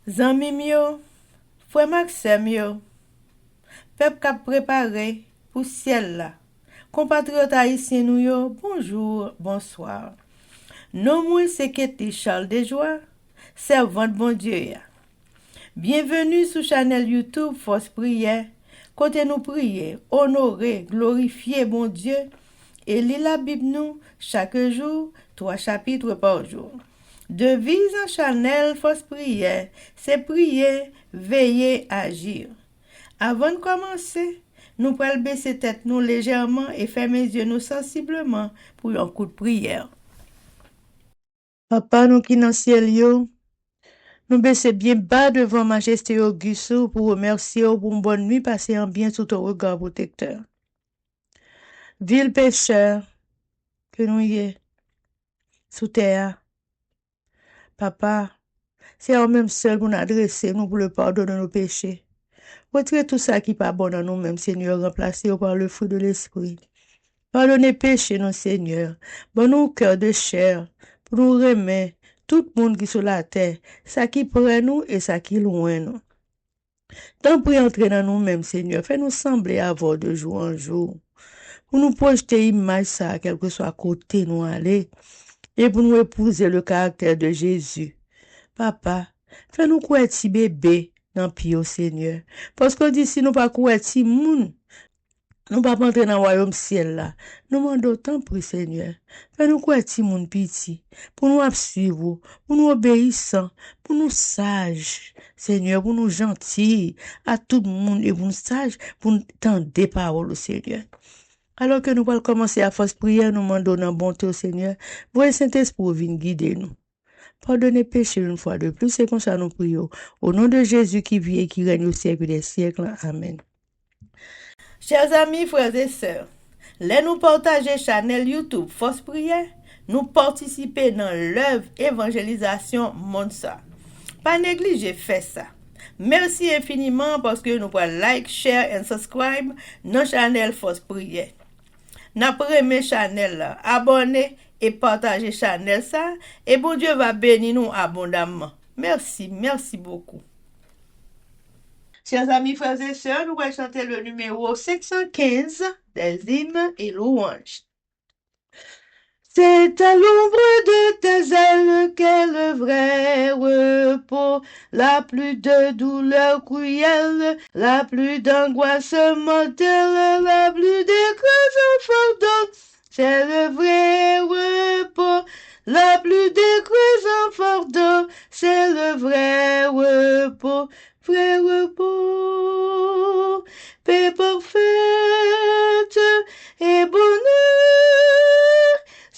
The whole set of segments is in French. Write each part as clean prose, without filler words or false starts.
Zanmim yo, Frère Maxime yo, peuple k'ap préparé pour ciel là. Compatriotes haïtiens nous yo, bonjour, bonsoir. Non moi c'est Ketty Charles Desjoie, servante bon Dieu ya. Bienvenue sur channel YouTube Force Prière, côté nous prier, honorer, glorifier bon Dieu et lire la Bible nous chaque jour, 3 chapitres par jour. Devise en channel Force Prière, c'est prier, veiller, agir. Avant de commencer, nous pouvons baisser tête nous légèrement et fermer les yeux nous sensiblement pour un coup de prière. Papa nous qui dans le ciel yo, nous baissons bien bas devant majesté auguste pour remercier pour une bonne nuit passée en bien sous ton regard protecteur. Ville pécheur que nous y est sous terre. Papa, c'est en même seul pour nous adresser nous pour le pardon de nos péchés. Retirez tout ça qui n'est pas bon dans nous-mêmes, Seigneur, remplacez par le fruit de l'Esprit. Pardonnez péché, non, Seigneur. Bon nous cœur de chair, pour nous remettre tout le monde qui est sur la terre, ça qui près nous et ça qui loin nous. Tant pis entrer dans nous-mêmes, Seigneur, fais-nous sembler avoir de jour en jour. Pour nous projeter image ça, quel que soit côté nous aller, et pour nous épouser le caractère de Jésus. Papa, fais-nous croire petit bébé dans pio, Seigneur. Parce que d'ici nous pas croire petit moun, nous pas entrer dans le royaume ciel là. Nous demandons tant pour Seigneur. Fais-nous croire petit moun petit, pour nous suivre, pour nous obéissants, pour nous sages, Seigneur, pour nous gentils à tout le monde et pour nous sages, pour nous tendre des paroles au Seigneur. Alors que nous allons commencer à faire prière, nous demandons dans bonté au Seigneur, voyez Saint-Esprit vienne guider nous. Pardonnez péché une fois de plus, c'est comme ça nous prions. Au nom de Jésus qui vit et qui règne au siècle des siècles. Amen. Chers amis, frères et sœurs, les nous partager channel YouTube Force Prière, nous participer dans l'œuvre évangélisation Monsa. Pas négliger faire ça. Merci infiniment parce que nous pouvons like, share et subscribe dans channel Force Prière. N'après mes channel, abonnez et partagez channel ça et bon Dieu va bénir nous abondamment. Merci beaucoup. Chers amis, frères et sœurs, nous allons chanter le numéro 515 des hymnes et louanges. C'est à l'ombre de tes ailes qu'est le vrai repos, la plus de douleur cruelle, la plus d'angoisse mortelle, la plus d'écrasant fardeau. C'est le vrai repos, la plus d'écrasant fardeau, c'est le vrai repos, paix parfaite et bonheur.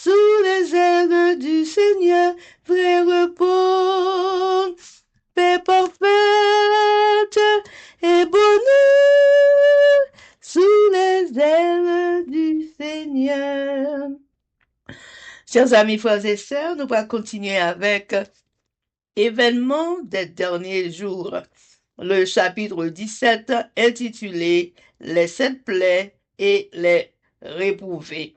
Sous les ailes du Seigneur, vrai repos, paix parfaite et bonheur. Sous les ailes du Seigneur. Chers amis, frères et sœurs, nous allons continuer avec événements des derniers jours. Le chapitre 17 intitulé Les 7 plaies et les réprouvés.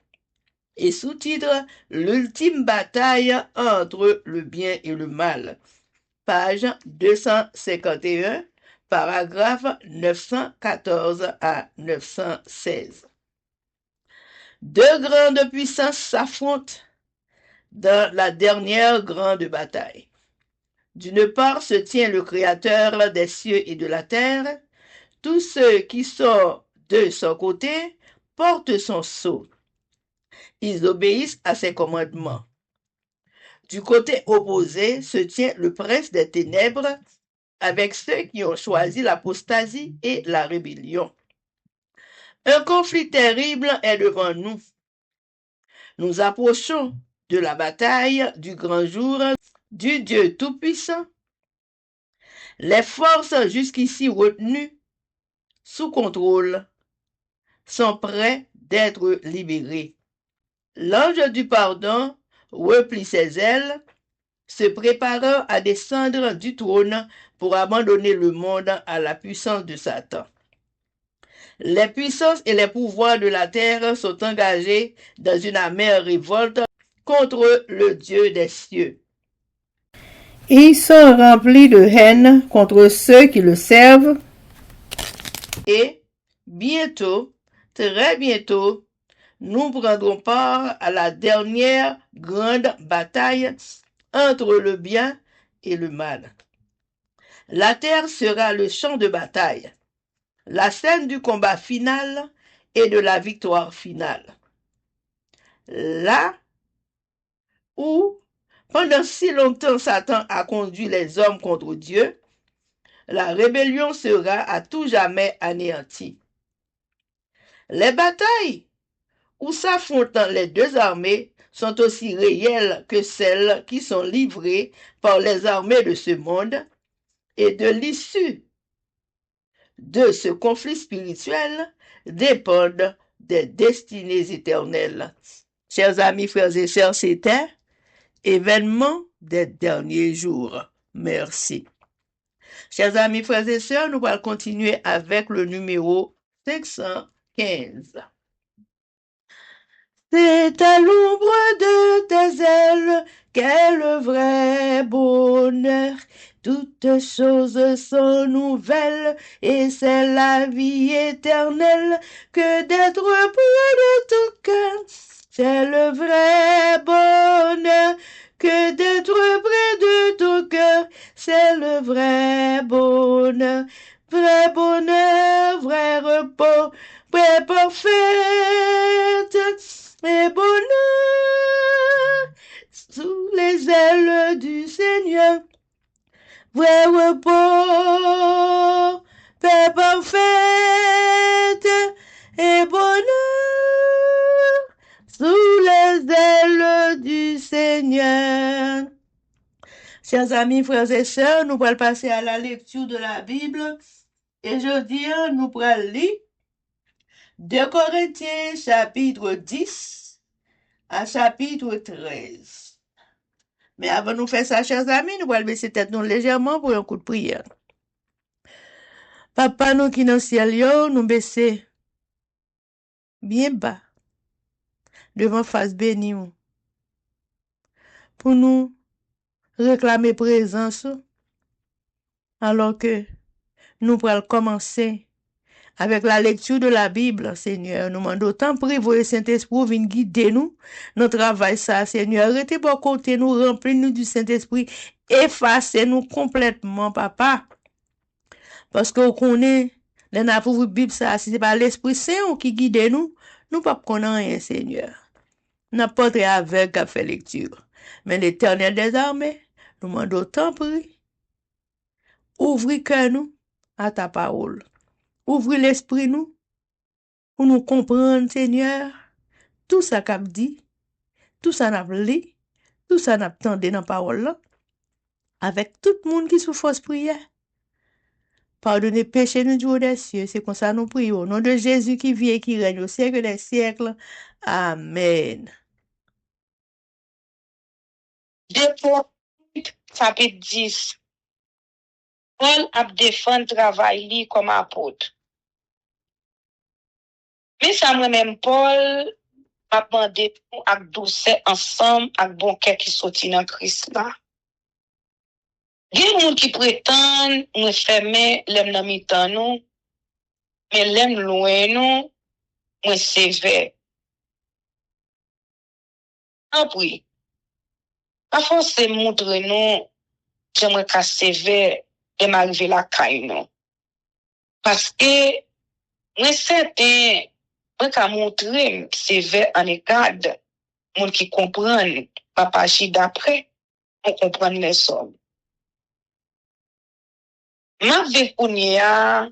Et sous-titre L'ultime bataille entre le bien et le mal. Page 251, paragraphe 914 à 916. Deux grandes puissances s'affrontent dans la dernière grande bataille. D'une part se tient le Créateur des cieux et de la terre. Tous ceux qui sont de son côté portent son sceau. Ils obéissent à ses commandements. Du côté opposé se tient le prince des ténèbres avec ceux qui ont choisi l'apostasie et la rébellion. Un conflit terrible est devant nous. Nous approchons de la bataille du grand jour du Dieu Tout-Puissant. Les forces jusqu'ici retenues sous contrôle sont prêtes d'être libérées. L'ange du pardon replie ses ailes, se préparant à descendre du trône pour abandonner le monde à la puissance de Satan. Les puissances et les pouvoirs de la terre sont engagés dans une amère révolte contre le Dieu des cieux. Ils sont remplis de haine contre ceux qui le servent. Et bientôt, très bientôt, nous prendrons part à la dernière grande bataille entre le bien et le mal. La terre sera le champ de bataille, la scène du combat final et de la victoire finale. Là où, pendant si longtemps, Satan a conduit les hommes contre Dieu, la rébellion sera à tout jamais anéantie. Les batailles où s'affrontent les deux armées sont aussi réelles que celles qui sont livrées par les armées de ce monde, et de l'issue de ce conflit spirituel dépendent des destinées éternelles. Chers amis, frères et sœurs, c'était événement des derniers jours. Merci. Chers amis, frères et sœurs, nous allons continuer avec le numéro 515. C'est à l'ombre de tes ailes qu'est le vrai bonheur. Toutes choses sont nouvelles et c'est la vie éternelle que d'être près de ton cœur. C'est le vrai bonheur que d'être près de ton cœur. C'est le vrai bonheur, vrai repos, vrai parfaite et bonheur sous les ailes du Seigneur. Vrai repos, paix parfaite et bonheur sous les ailes du Seigneur. Chers amis, frères et sœurs, nous allons passer à la lecture de la Bible. Et je dis, nous allons lire 2 Corinthiens chapitre 10 à chapitre 13. Mais avant de nous faire ça, chers amis, nous allons baisser tête nous légèrement pour un coup de prière. Papa, nous qui dans le ciel, nous baisser bien bas devant face bénie pour nous réclamer présence alors que nous allons commencer avec la lecture de la Bible, Seigneur. Nous demandons autant prier Saint-Esprit vienne guider nous dans le travail ça, Seigneur. Arrêtez pour côté nous, remplis-nous du Saint-Esprit, effacez-nous complètement, Papa. Parce que vous connaissez, les n'a pour Bible ça, si c'est pas l'Esprit Saint qui guide nous, nous pas connaissons rien, Seigneur. N'a pas très aveugle à faire lecture. Mais l'Éternel des armées, nous demandons autant prier. Ouvre cœur nous à ta parole. Ouvre l'esprit nous pour nous comprendre, Seigneur, tout ça qu'a dit, tout ça n'a lu, tout ça n'a entendu dans la parole là, avec tout le monde qui souffre de prière. Pardonnez péché nous Dieu des cieux, c'est comme ça nous prions. Au nom de Jésus qui vit et qui règne au siècle des siècles. Amen. Chapitre 10. Paul a défendu le travail comme apôtre. Mais ça moi-même, Paul a demandé avec douceur ensemble, avec bon cœur qui sortit dans Christ là. Il y a des gens qui prétendent nous fermer l'aime dans mi-temps nous, mais l'aime loin nous, moins sévère. Après, pas forcément montrer nous, j'aimerais qu'à sévère et m'arriver la caille nous. Parce que, moi certain, moi qu'à montrer sévère en égard, monde qui comprennent, pas agir d'après, on comprend les sommes. Ma vie qu'on y a,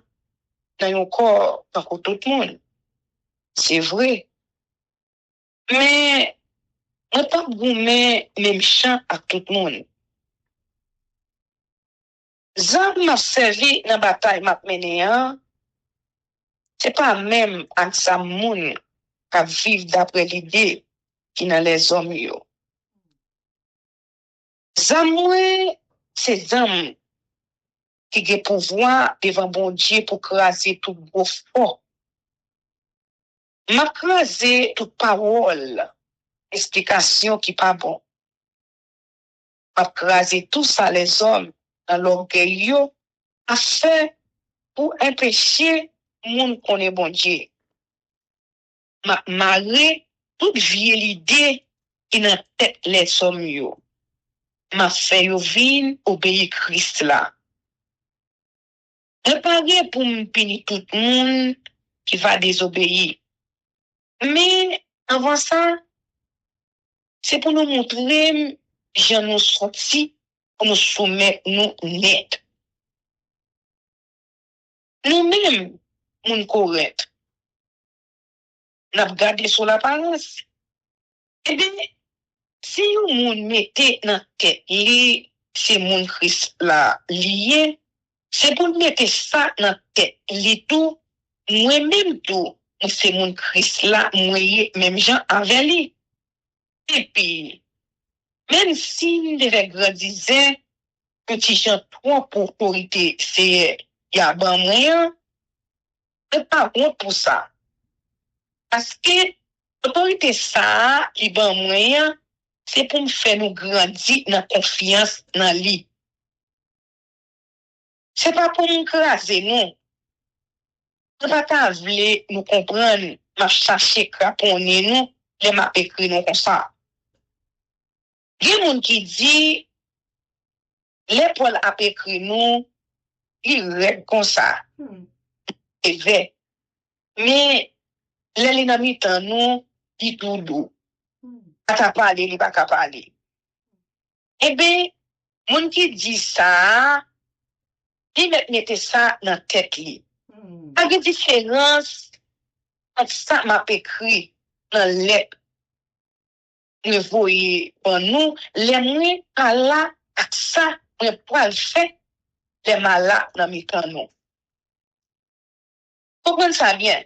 dans un corps, pas pour tout le monde. C'est vrai. Mais, on pas goumer même champ à tout le monde. Zan m'a servi dans la bataille m'a mené, c'est pas même à sa moun qui vivre d'après l'idée qui dans les hommes yo. Zan moi, c'est zan qui a pouvoir devant bon Dieu pour craser tout gros fort. M'a crasé toute parole, explication qui pas bon. m'a crasé tout ça les hommes dans l'orgueil yo, afin pour empêcher moun connaît bon Dieu. M'a marré toute vieille idée qui dans tête les hommes yo. M'a fait yo vin obéir Christ là. Je pas pour me punir tout le monde qui va désobéir. Mais avant ça, c'est pour nous montrer j'en nous sorti, pour nous soumettre nous net. Nous-mêmes, moun correct, n'a regardé sur l'apparence. Eh bien, si vous moun mettez dans tête li, c'est moun Christ là lié, c'est pour mettre ça dans tête li tout, moi-même tout, c'est moun Christ là, moi même gens avec lui. Et puis, même si nous devons grandir, petit gens trop pour autorité, c'est y a ban moyen, c'est pas bon pour ça. Parce que l'autorité ça, li ban moyen, c'est pour me faire nous grandir dans confiance dans lui. C'est pas pour nous craser, non. C'est pas qu'à vouloir nous comprendre, m'a chercher craponner nous, les m'a écrit nous comme ça. Il y a des gens qui disent, les Paul a écrit nous, il rêve comme ça. C'est vrai. Mais, les dynamites en nous, ils tout doux. Pas qu'à parler, il pas qu'à parler. Eh bien, moun qui dit ça, il mette ça dans la tête li. Pas de différence entre ça m'a écrit dans lettre ne voyez pour nous, les moins à là, à ça, on pas le fait, les malades dans mes temps nous. Comprenez ça bien?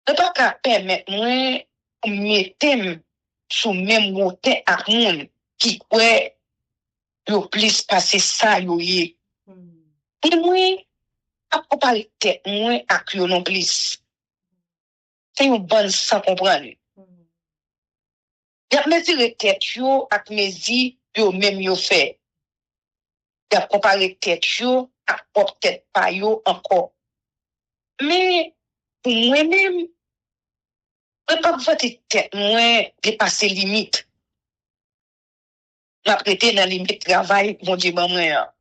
Ne pas qu'à permettre moi, mettre sous même moteur à monde qui croit yo plus passer ça yo yé. Et moi, à parler tête moi à yo non plus. C'est une bonne sans comprendre. Y a mesuré tête yo ak mezi yo même yo fait. Y a comparé tête yo ak propre tête pa yo encore. Mais pour moi-même, je ne peux pas voter tête moi dépasser limite. La prêter dans limite travail mon Dieu ban moi.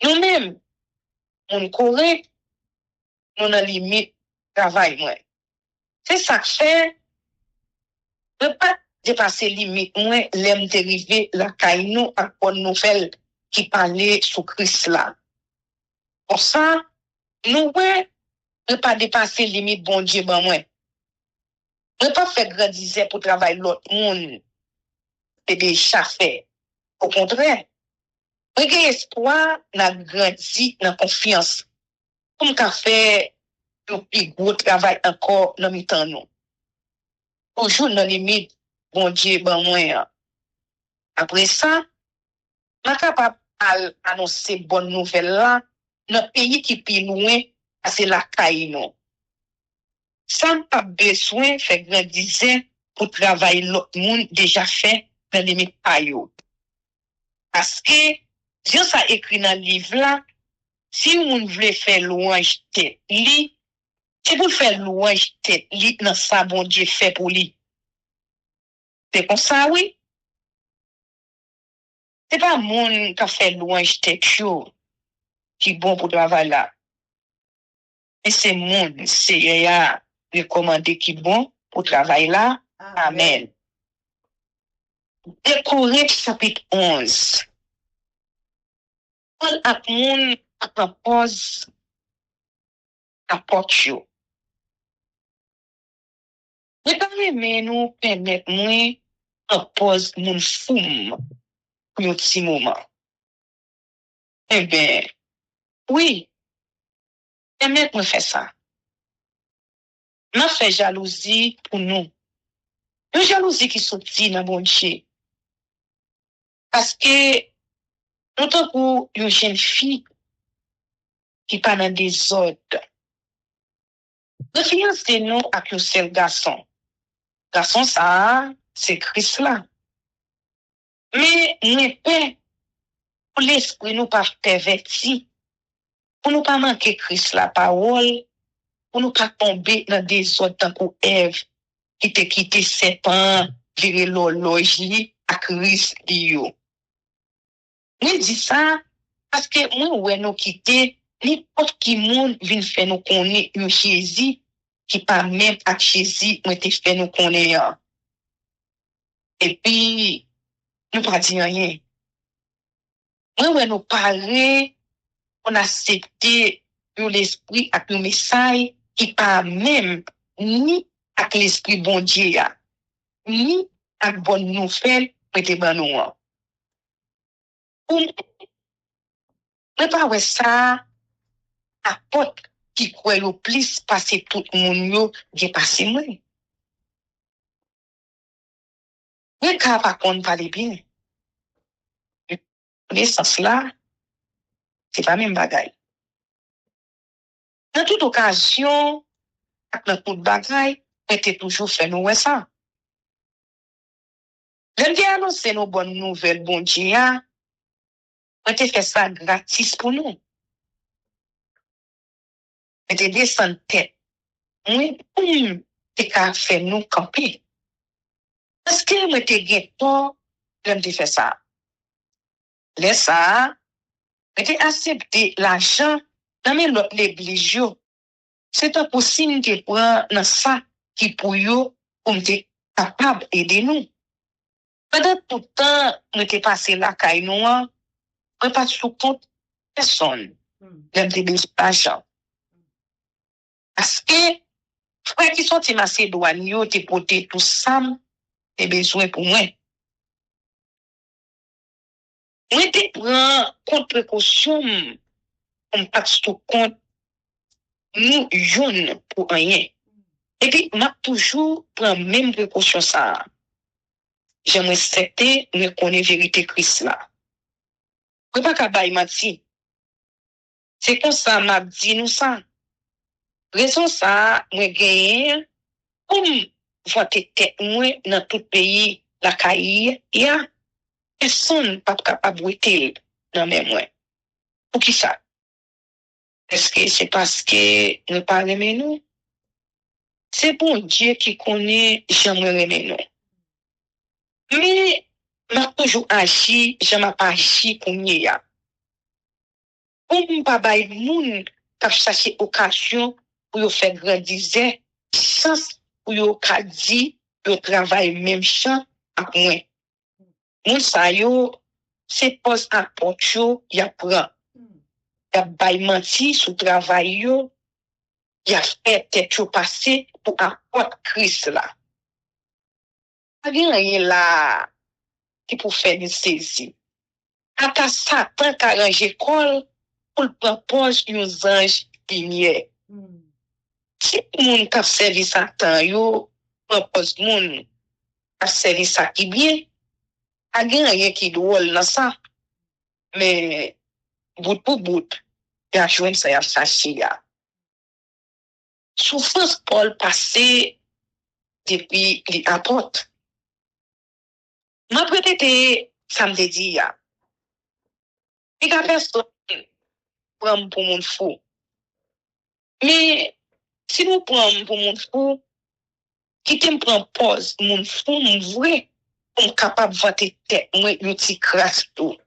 Nous-mêmes, on correct, nous dans limite travail moi. C'est ça que fait je ne peux pas dépasser limite moi l'aime dériver la caille nous à bonne nouvelle qui parlait sur Christ là. Pour ça, nous ouais, ne pas dépasser limite bon Dieu ban moi. Ne pas faire grandir pour travailler l'autre monde et déjà fait. Au contraire, regardez espoir n'a grandi dans confiance. Comme qu'a fait le plus gros travail encore dans mi temps nous. Toujours dans limite bon Dieu ban moi. Après ça, on capable annoncer bonne nouvelle là dans pays qui plus loin c'est la caille non. Sans pas besoin de faire grandir pour travailler l'autre monde déjà fait dans les limite pa yo. Parce que, Dieu ça écrit dans le livre là, si on veut faire louange tête li, c'est pour faire louange tête li dans ça bon Dieu fait pour lui. C'est comme ça, oui? C'est pas monde qui fait louange tête yo qui bon pour travailler là. Et c'est monde, c'est ya recommandé qui bon pour travailler là. Amen. De Corinthiens chapitre 11. Paul a moun propose à porte yo. Ne pas aimer nous permettre nous propose moun foum pour un petit moment. Eh bien, oui, permettre nous faire ça. N'a fait jalousie pour nous. Une jalousie qui sortit dans mon Dieu. Parce que, nous avons une jeune fille qui pas dans des ordres. Nous fiancons nous avec un seul garçon. Garçon, ça, c'est Christ là. Mais nous peur pour l'esprit nous pas perverti, pour nous pas manquer Christ la parole, pour nous pas tomber dans des autres tant que Ève qui te quitté serpent, virer l'horloge à Christ yo. Nous dit ça parce que moi ouais nous quitter n'importe qui monde vient faire nous connaître un Jésus qui pas même à Jésus moi te fait nous connaître. Et puis nous pas dire rien. Moi ouais nous parler, on accepter l'esprit avec le message qui pas même ni avec l'esprit bon Dieu ni avec bonne nouvelle pour te ban nous. Mais pas ouais ça apporte qui croit le plus passer tout le monde yo bien passé moi. Mais quand pas qu'on parler bien. Le sens là, c'est pas même bagaille. Dans toute occasion, dans toute bagaille, on était toujours fait nous ça. J'aime bien annoncer nos bonnes nouvelles, bon Dieu, on était fait ça gratis pour nous. On était descendre tête. Moi, t'es qu'à faire nous camper. Parce que moi, t'es gâteau, j'aime fait ça. Laisse ça, on était accepté l'argent dans mes l'autre l'église. C'est un possible de prendre dans ça qui pour yo, pour être capable d'aider nous. Pendant tout le temps, nous étions passés là, caille nous, on pas sous compte personne. J'aime des l'argent. Parce que, frère qui sont Macédoine, yo, te porté tout ça, des besoins pour moi. Moi, te prends compte précaution, on pas sous compte, nous, jeunes, pour rien. Et puis, m'a toujours prend même précaution ça. J'aimerais accepter, me connaître vérité Christ là. Je pas qu'à bailler mati. C'est comme ça m'a dit nous ça. Raison ça, moi gagne comme voter tête moi dans tout pays la caille, il y a personne pas capable de dans mes moi. Pour qui ça? Est-ce que c'est parce que nous pas aimer nous? C'est bon Dieu qui connaît j'aimerais aimer nous. Mais m'a toujours agi, je m'a pas agi pour nia. Pour pas bailler moun qui chercher occasion pour yo faire grandir chance pour yo ka di yo travail même champ avec moi. Moun sa yo c'est poste à porte yo y a prend. Y a bay menti sous travail yo, y a fait tête yo passer pour apporter Christ là. Pas rien là qui pour faire une saisie. Ata Satan ka ranger col pour le propose nos anges lumière. Si moun kap servi Satan yo, propose moun kap servi ça qui bien, a gen rien qui drôle dans ça. Mais bout pour bout, y a joindre ça y a sachi ya. Souffrance Paul passé depuis les apôtres. M'a peut-être samedi dit ya. Il y a personne prend pour mon fou. Mais si nous prenons pour mon fou, qui te prend pause, mon fou, mon vrai, on capable de voter tête, moi, un petit crasse tout.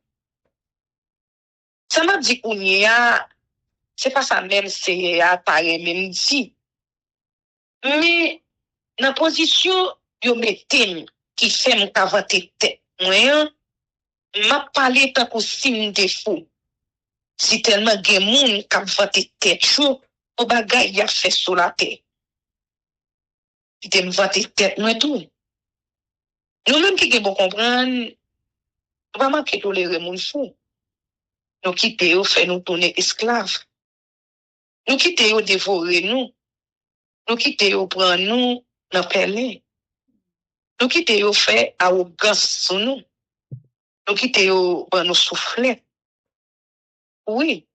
Ça m'a dit qu'on y a, c'est pas ça même, c'est à pareil même dit. Mais, dans la position, yo mettez qui fait mon voter tête, moi, m'a parlé tant qu'on signe de fou. Si tellement gen moun k'ap voter tête chaud, au bagay y a fait sur la terre. Si te voter tête, moi tout. Nous-mêmes qui bon comprendre, vraiment qui tolérer moun fou. Nous quitter yo fait nous tourner esclaves. Nous quitter yo dévorer nous. Nous quitter yo prendre nous dans pelin. Nous quitter yo fait arrogance sur nous. Nous quitter yo prendre nous souffler. Oui.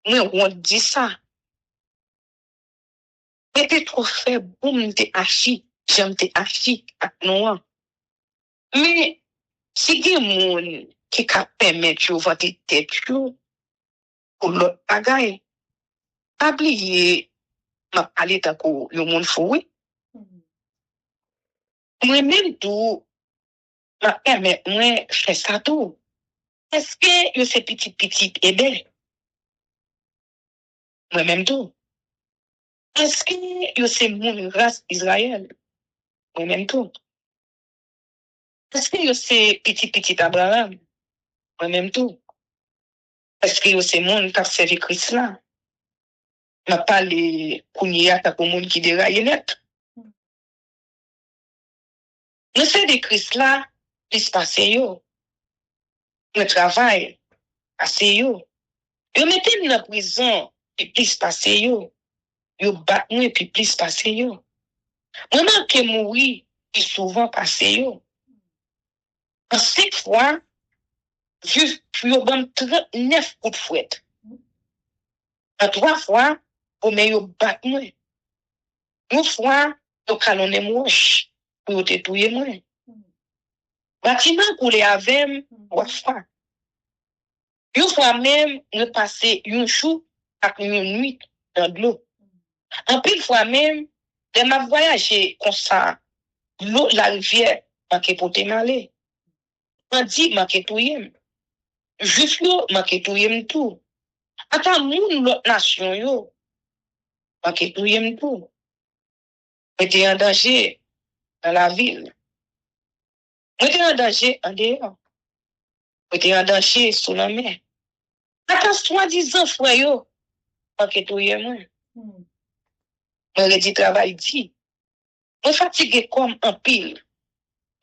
Nous on dit ça. Mais t'es trop faible, boum, t'es hachi, j'aime t'es hachi, avec nous. Mais, Si gen moun qui ka permettre yo vanter tête yo pour l'autre bagay, pas oublier m'a parlé tant ko yo moun fou. Moi même tout m'a permettre moi faire ça tout. Est-ce que yo c'est petit et bien? Moi même tout. Est-ce que yo c'est moun race Israël? Moi même tout. Est-ce que yo c'est petit Abraham? Moi même tout. Est-ce que yo c'est moun qui a servi Christ là? M'a parlé kounya ta ko moun qui déraille net. Nous c'est des Christ là, plus passé yo. Le travail, passé yo. Yo mettez dans prison, puis plus passé yo. Yo bat nous, puis plus passé yo. Moi que mourir, puis souvent passé yo. En 5 fois, juste yo ban 39 coups de fouette. En 3 fois, au mais yo bat nous. Une fois, yo kalonne mouche, pour yo te touye moi. Bâtiment coulé avec 3 fois. Une fois même, nous passé une jour avec une nuit dans de l'eau. En pile fois même, de m'a voyagé comme ça, l'eau, la rivière, manqué pour te m'aller. On dit, manqué tout yem. Juste l'eau, manqué tout yem tout. Attends, moun l'autre nation yo, manqué tout yem tout. J'étais en danger dans la ville. J'étais en danger en dehors. J'étais en danger sous la mer. Attends, soi-disant, frère yo, manqué tout yem moi. Moi, dit travail dit. Je fatigué comme un pile.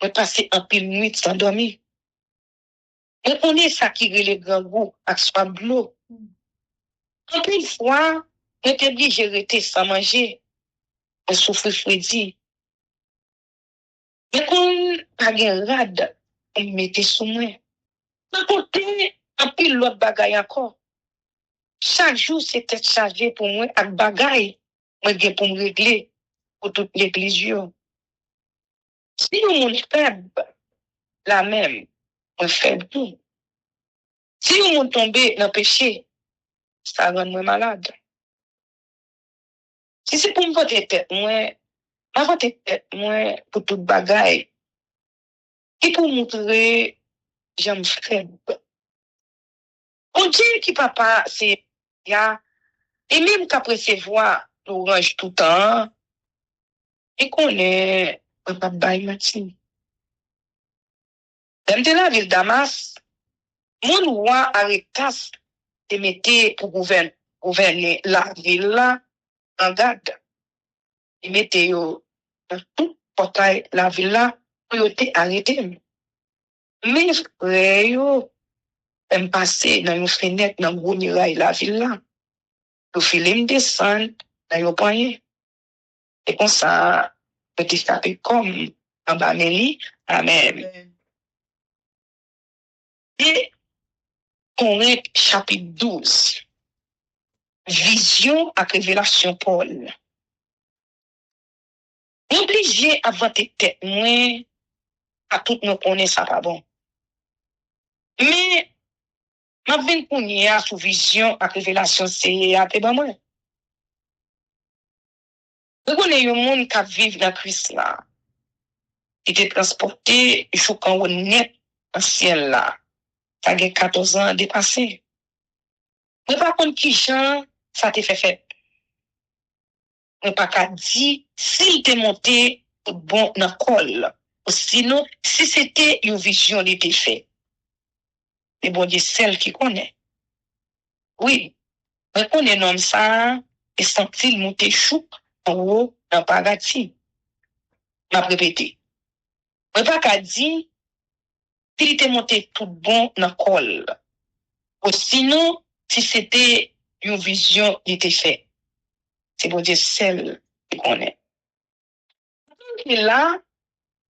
Je passé un pile nuit sans dormir. Je connais ça qui est le grand goût avec soit bleu. En pile fois, je suis obligé de rester sans manger. Je souffre frédi. Mais quand pas de rade, on me mettait sous moi. D'un côté, un pile l'autre bagaille encore. Chaque jour, c'était chargé pour moi avec bagaille. Moi, j'ai pour me régler pour toute l'église. Si on est faible, la même, on fait tout. Si on tombe dans le péché, ça rend moi malade. Si c'est pour me voter tête, moi, ma voter tête, moi, pour toute bagaille, et pour montrer, j'aime faible. On dit que papa, c'est, ya, et même qu'après ses voix, l'orange tout le temps, et qu'on est, papa baille Martin. Dans la ville Damas, mon roi Aretas, te mettait pour gouverner la ville là, en garde. Il mettait yo dans tout portail la ville là pour yo te arrêter. Mais frère yo aime passer dans une fenêtre dans gros muraille la ville là. Yo film descendre dans yo poignet. Et comme ça petit tapé comme en bas Mélie, amen. Et Corinthiens chapitre 12. Vision à révélation Paul. Obligé à vanter tête moins à tout nous connaît ça pas bon. Mais ma vin kounya sous vision à révélation c'est à te ba moi. Vous connaissez un monde qui vit dans Christ là. Il était transporté jusqu'en haut net en ciel là. Ça a 14 ans dépassé. Mais par contre qui gens ça te fait. On pas qu'à dire s'il t'est monté bon dans col. Sinon si c'était une vision il était fait. C'est bon Dieu celle qui connaît. Oui, mais on est homme ça et sent-il monter chou en haut dans paradis. M'a répété. Mais pas qu'à dire s'il était monté tout bon dans col. Ou sinon si c'était une vision il était fait. C'est bon Dieu celle qui connaît. Et là,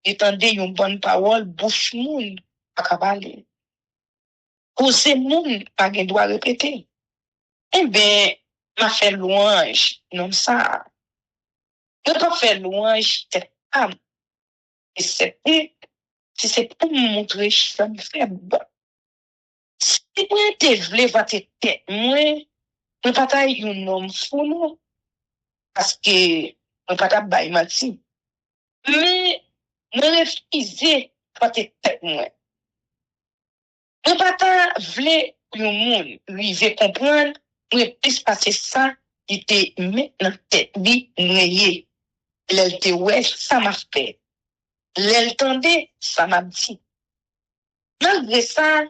étendez une bonne parole bouche moun à cabaler. Cause moun pas gen droit répéter. Eh ben, m'a fait louange, non ça. Je pas fait louange cette âme. Et c'est si c'est pour me montrer ça me faible. Si moi te vle va te tête, moi pas taille un homme fou, non. Parce que, moi pas ta bail mati. Mais, moi refuse va te tête, moi. Moi pas ta vle un monde, lui veut comprendre, moi plus passer ça, il te met dans tête, li, noyé. L'elle te ouais, ça m'a fait. L'elle tendait, ça m'a dit. Malgré ça,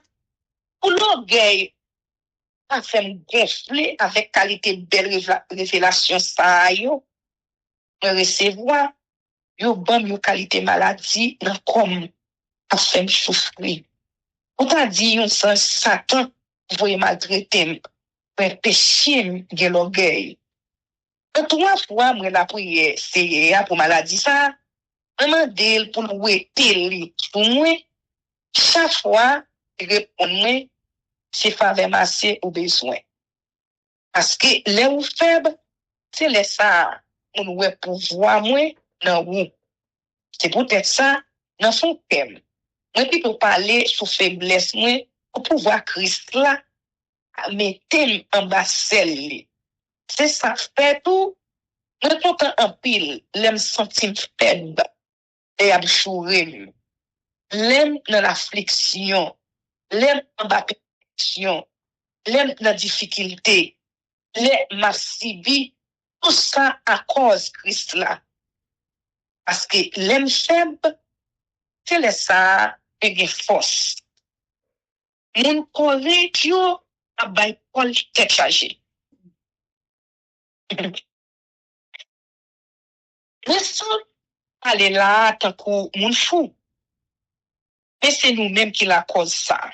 pour l'orgueil, a fait me gonfler avec qualité belle révélation ça yo, me recevoir, yo bon yo qualité maladie, nan comme a fait me souffrir. On t'a dit yon sens Satan, voye maltraiter, pour péché gen l'orgueil. Et 3 fois, moi la prière, c'est pour maladie ça, vraiment d'elle pour nous ételer. Pour moi, chaque fois, répondre, c'est faire masser au besoin. Parce que les ou faibles, c'est les ça, on nous pouvoir moins dans vous. C'est peut-être ça, dans son thème. Moi, puis pour parler sur faiblesse, moi, pour pouvoir Christ là, mettre en bas celle. C'est ça, fait tout. Moi, content en pile, l'aime sentir faible et abchouré. L'aime dans l'affliction, l'aime en bas pression, l'aime dans la difficulté, l'aime massivi, tout ça à cause Christ là. Parce que l'aime faible, c'est le ça, et une force. Mon collègue, yo, a bay Paul tête chargée. Mais ça, aller là, tant qu'on moun fou. Mais c'est nous-mêmes qui la cause ça.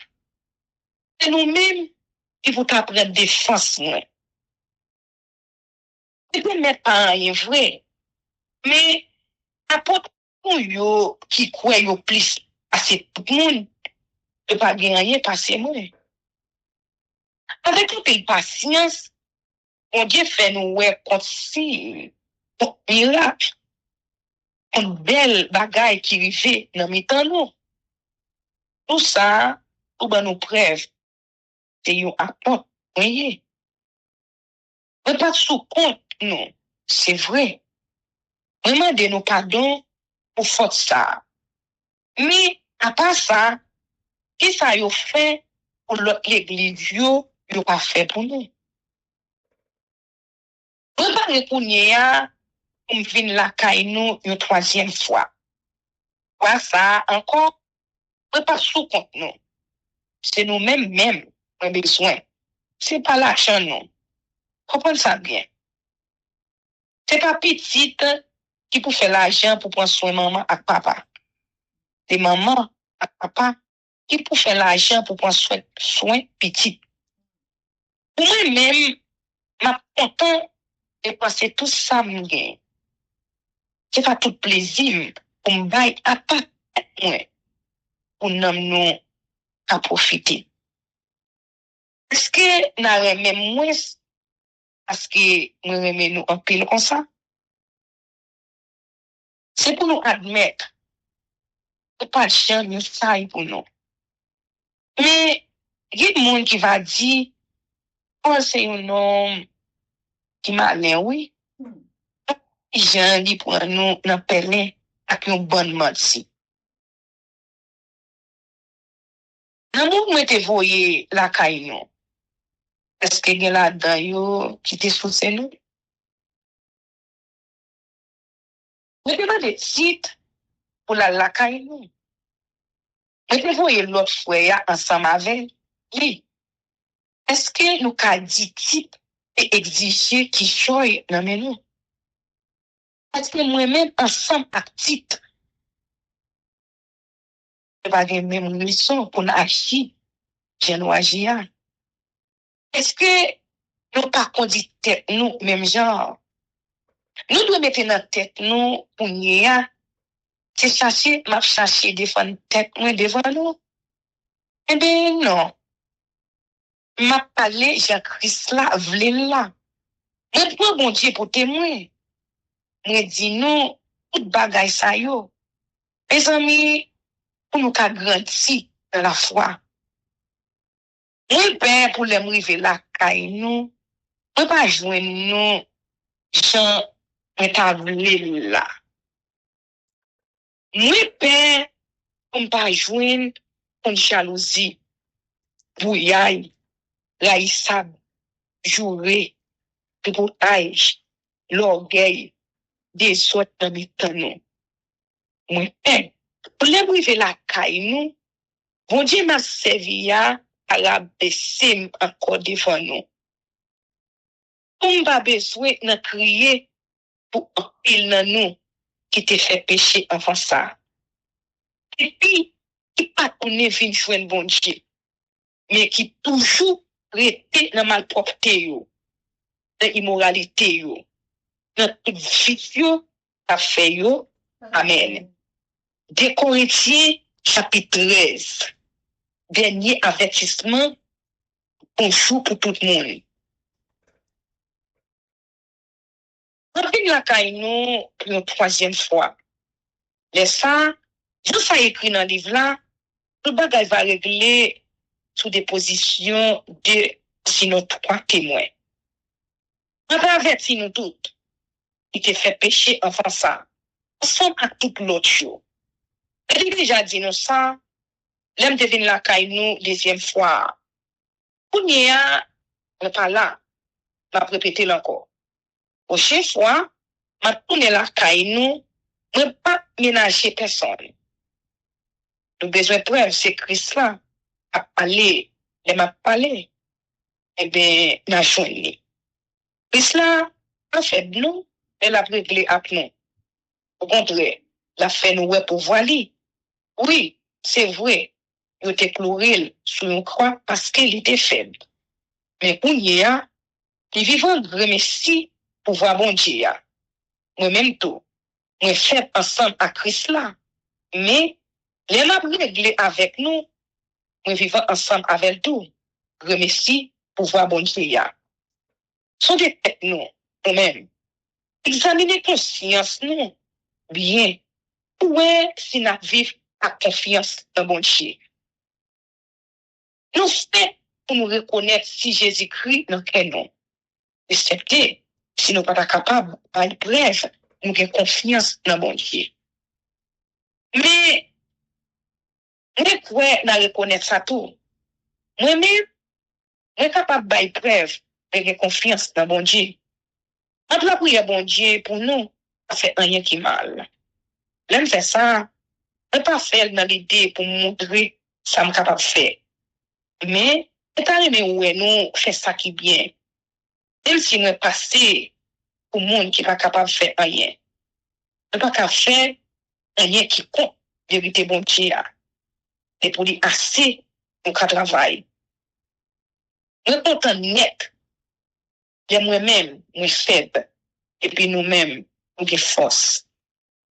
C'est nous-mêmes qui vous apprendre défense, moi. Je ne mettre pas rien vrai. Mais, apporte pour yo, qui croit yo plus, assez tout le monde, ne pas gagner passer moi. Avec toute une patience, on Dieu fait nous ouais consigne, un miracle, une belle bagaille qui arrive dans mes temps nous. Tout ça, tout ben nous preuve, c'est yon apporte, voyez. Mais pas sous compte, non. C'est vrai. Vraiment de nous pardon pour faute ça. Mais, à part ça, qu'est-ce que ça yon fait pour l'autre l'église yon pas fait pour nous? On va répondre on vient la caille nous une 3e fois. Quoi ça encore? On pas sous compte nous. C'est nous-mêmes même on a besoin. C'est pas l'argent non. Comprenez ça bien. C'est pas petite qui peut faire l'argent pour prendre soin de maman et papa. C'est maman et papa qui peut faire l'argent pour prendre soin petit. Pour moi-même, m'a content de passer tout ça m'gain. C'est pas tout plaisir pour me bailler à part moi pour nous à profiter. Est-ce que n'a même moins parce que nous aimons nous en pile comme ça? C'est pour nous admettre que pas de chance nous ça pour nous. Mais il y a des gens qui va dire oh c'est un homme qui m'a l'air oui. J'en dis pour nous n'appeler avec une bonne menti. Dans le moment où voyez la caille non. Est-ce que y a là-dedans yo qui te sous nous? Mais pas de titre pour la caille non. Mais voyez l'autre frère ensemble avec lui. Est-ce que nous avons dit type et exiger qui choye dans mes nous? Parce que moi-même ensemble avec titre, je vais avoir même leçon pour nous agir, je nous agir. Est-ce que nous pas conduit tête nous même genre? Nous devons mettre dans tête nous pour nous, c'est chercher défendre tête moi devant nous. Eh bien non. M'a parlé Jean-Christ là, vle là. Moi pour bon Dieu pour témoin. Moi dis nous tout bagay ça yo. Mes amis, pour nous grandir dans la foi. Moi, père, pour les arriver là, nous, on pas joindre nous, Jean, établi là. Moi, père, on pas joindre, une jalousie, bouillaille, raïssable, jouer, tripotage, l'orgueil, des autres dans mes temps. Moi, père, pour les arriver là, nous, bon Dieu m'a servi à rabaisser encore devant nous. On pas besoin de crier pour un pile dans nous qui te fait pécher avant ça. Et puis, qui pas tourner vin joindre bon Dieu, mais qui toujours rester dans malpropreté yo, dans immoralité yo, dans toute vice à fait yo. Amen. 2 Corinthiens chapitre 13. Dernier avertissement, bonjour pour tout le monde. On vient la caille nous pour une troisième fois. Laisse ça, je ça écrit dans le livre là, le bagage va régler sous des positions de sinon 3 témoins. On va avertir nous toutes, qui te fait pécher enfin ça, ensemble à toute l'autre chose. Et il déjà dit nous ça, l'aime devine la caille nous deuxième fois. Pour n'y a, on pas là, on va répéter encore. Prochaine fois, ma tourner la caille nous, ne pas ménager personne. Nous besoin de preuve, c'est Christ là, à parler, il m'a parlé, eh bien, n'a joigné. Christ là, a fait de nous, elle a réglé avec nous. Au contraire, la fait nous pour voir lui. Oui, c'est vrai, il était cloué sur une croix parce qu'il était faible. Mais pour y a, il vivant de remercie pour voir bon Dieu. Moi-même tout, moi fait ensemble à Christ là. Mais, les m'a réglé avec nous, nous vivons ensemble avec tout. Remercie pour voir bon Dieu. Sont des têtes nous, nous-mêmes. Examiner conscience nous, bien. Ouais, si nous vivons à confiance dans bon Dieu. Nous faisons pour nous reconnaître si Jésus-Christ dans quel nom. Excepté, si nous ne sommes pas capables, par une preuve, nous avons confiance dans bon Dieu. Mais, nous pouvons reconnaître ça tout. Moi-même, je suis capable de faire preuve de confiance dans bon Dieu. Entre la prière bon Dieu pour nous, ça fait rien qui mal. L'homme fait ça, je ne pas faire dans l'idée pour montrer ça que je suis capable de faire. Mais, je suis où nous fait ça qui bien. Même si je passé pour le monde qui n'est pas capable de faire rien. Je ne pas capable de faire rien qui compte de vérité bon Dieu. Et pour lui assez pour qu'on travaille. Je suis content net. De moi-même, moi faible. Et puis nous-mêmes, nous avons force.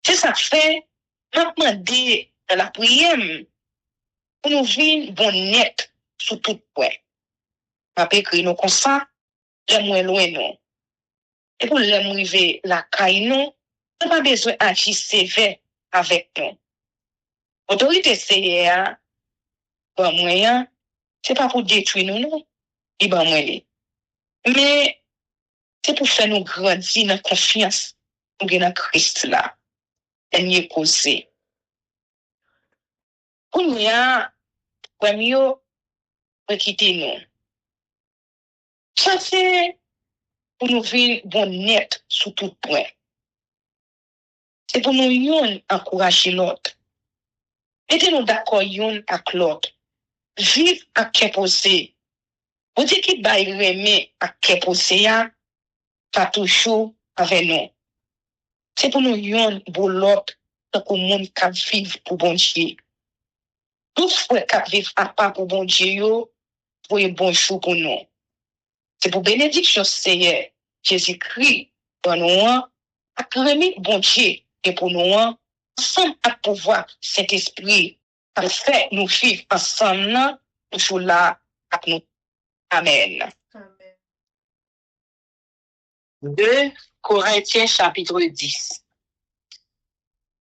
C'est ça que fait, maintenant, dans la prière, pour nous vivre bon net sur tout point. Après, écrit nous comme ça, les moins loin nous. Et pour les arriver la caille nous, nous pas besoin d'agir sévère avec nous. Autorité CA, bon moyen, c'est pas pour détruire nous, non. Il bon moyen. Mais, c'est pour faire nous grandir dans confiance, nous dans Christ là. Et nous causer. Pour nous, premier, pour quitter nous. Ça c'est pour nous vivre bon net sur tout point. C'est pour nous encourager l'autre. Mettez-nous d'accord avec l'autre. Vivre à qui posé. Vous dites qu'il va aimer à qui posé, pas toujours avec nous. C'est pour nous pour l'autre, pour le monde qui vit pour bon Dieu. Tout frère qui vivent à part pour bon Dieu, pour un bon jour pour nous. C'est pour bénédiction Seigneur Jésus-Christ pour nous, acclamer bon Dieu et pour nous, ensemble à pouvoir cet esprit, à faire nous vivre ensemble, toujours là avec nous. Amen. Amen. 2 Corinthiens chapitre 10.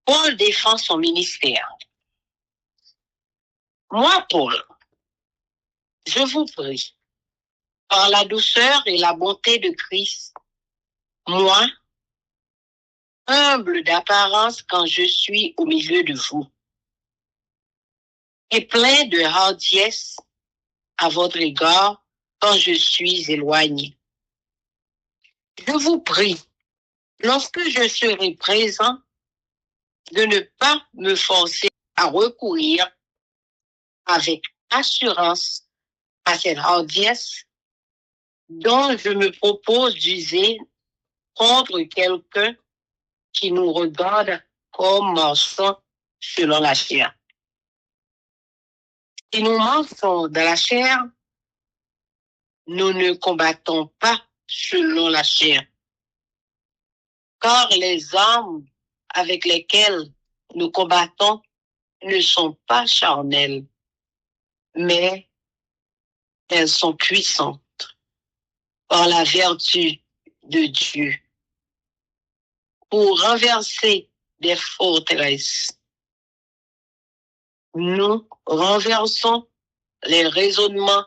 Paul défend son ministère. Moi, Paul, je vous prie, par la douceur et la bonté de Christ, moi, humble d'apparence quand je suis au milieu de vous, et plein de hardiesse à votre égard quand je suis éloigné. Je vous prie, lorsque je serai présent, de ne pas me forcer à recourir avec assurance à cette hardiesse dont je me propose d'user contre quelqu'un qui nous regarde comme marchant selon la chair. Si nous marchons dans la chair, nous ne combattons pas selon la chair, car les armes avec lesquelles nous combattons ne sont pas charnelles, mais elles sont puissantes par la vertu de Dieu pour renverser des forteresses. Nous renversons les raisonnements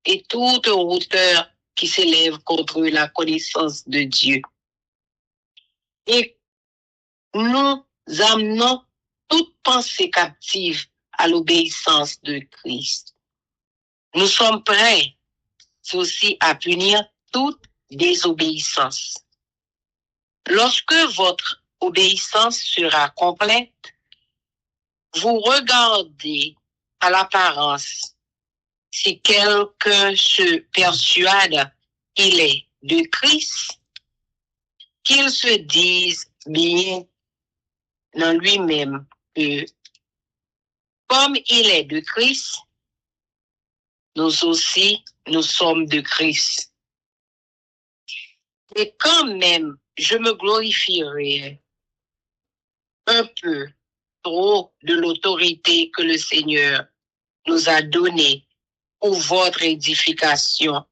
et toute hauteur qui s'élève contre la connaissance de Dieu. Et nous amenons toute pensée captive à l'obéissance de Christ. Nous sommes prêts aussi à punir toute désobéissance. Lorsque votre obéissance sera complète, vous regardez à l'apparence. Si quelqu'un se persuade qu'il est de Christ, qu'il se dise bien dans lui-même que, comme il est de Christ, nous aussi, nous sommes de Christ. Et quand même, je me glorifierai un peu trop de l'autorité que le Seigneur nous a donnée pour votre édification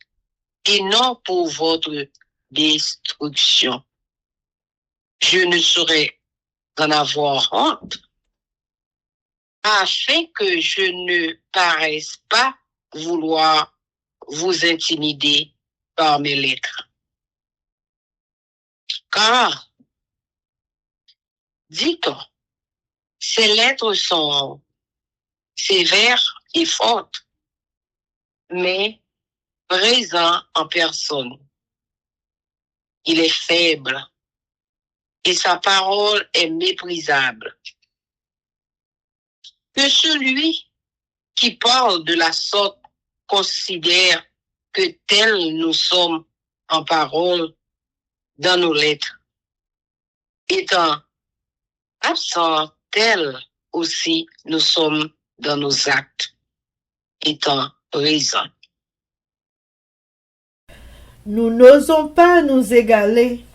et non pour votre destruction. Je ne saurais en avoir honte, afin que je ne paraisse pas vouloir vous intimider par mes lettres. Car, dit-on, ces lettres sont sévères et fortes, mais présent en personne. Il est faible et sa parole est méprisable. Que celui qui parle de la sorte considère que tels nous sommes en parole dans nos lettres, étant absents tels aussi nous sommes dans nos actes, étant présents. Nous n'osons pas nous égaler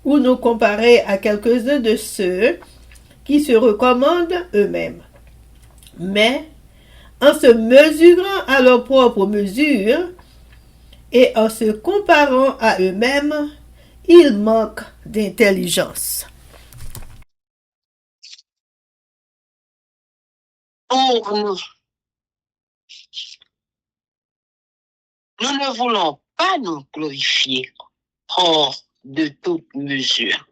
ou nous comparer à quelques-uns de ceux qui se recommandent eux-mêmes. Mais, en se mesurant à leur propre mesure et en se comparant à eux-mêmes, ils manquent d'intelligence. Pour nous, nous ne voulons pas nous glorifier hors de toute mesure.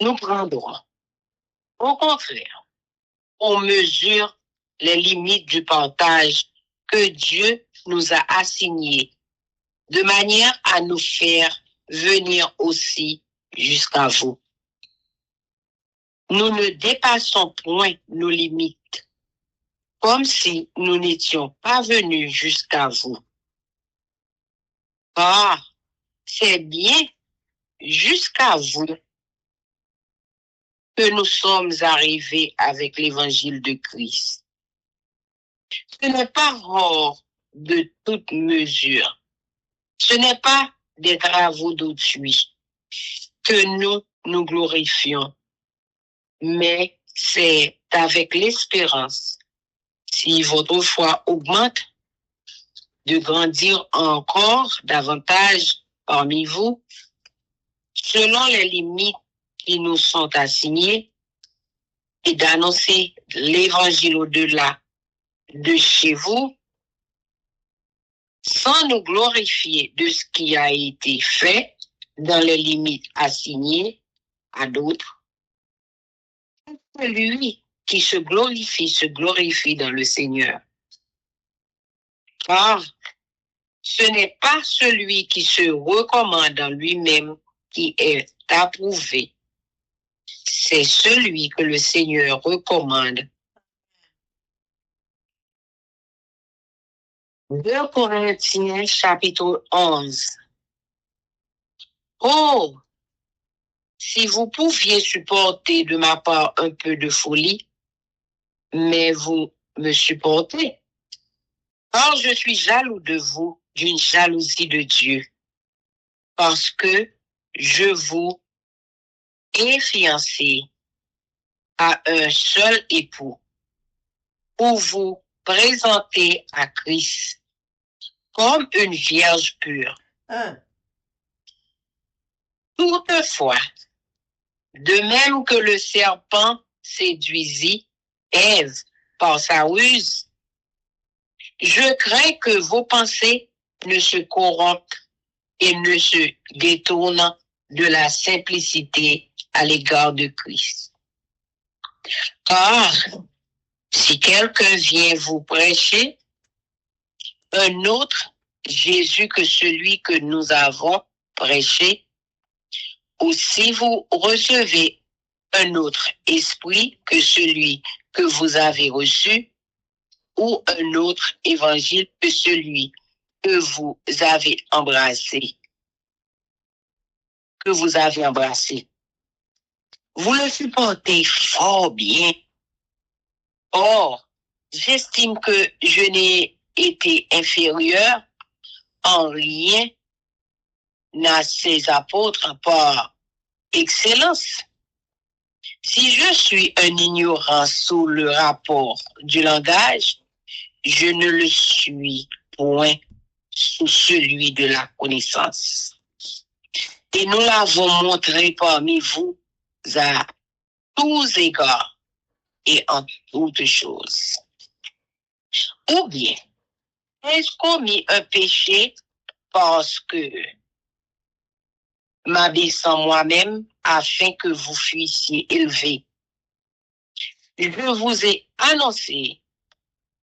Nous prendrons, au contraire, on mesure les limites du partage que Dieu nous a assigné, de manière à nous faire venir aussi jusqu'à vous. Nous ne dépassons point nos limites, comme si nous n'étions pas venus jusqu'à vous. Car c'est bien jusqu'à vous que nous sommes arrivés avec l'évangile de Christ. Ce n'est pas hors de toute mesure. Ce n'est pas des travaux d'autrui que nous nous glorifions, mais c'est avec l'espérance, si votre foi augmente, de grandir encore davantage parmi vous, selon les limites qui nous sont assignées, et d'annoncer l'évangile au-delà de chez vous sans nous glorifier de ce qui a été fait dans les limites assignées à d'autres. Celui qui se glorifie dans le Seigneur. Car ce n'est pas celui qui se recommande en lui-même qui est approuvé. C'est celui que le Seigneur recommande. 2 Corinthiens chapitre 11. Oh, si vous pouviez supporter de ma part un peu de folie, mais vous me supportez. Car je suis jaloux de vous d'une jalousie de Dieu, parce que je vous ai fiancé à un seul époux, pour vous présenter à Christ comme une vierge pure. Toutefois, de même que le serpent séduisit Ève par sa ruse, je crains que vos pensées ne se corrompent et ne se détournent de la simplicité à l'égard de Christ. Car si quelqu'un vient vous prêcher un autre Jésus que celui que nous avons prêché, ou si vous recevez un autre esprit que celui que vous avez reçu, ou un autre évangile que celui que vous avez embrassé, vous le supportez fort bien. Or, j'estime que je n'ai été inférieur en rien à ces apôtres par excellence. Si je suis un ignorant sous le rapport du langage, je ne le suis point sous celui de la connaissance. Et nous l'avons montré parmi vous à tous égards et en toutes choses. Ou bien, ai-je commis un péché parce que m'abaissant moi-même afin que vous fussiez élevés? Je vous ai annoncé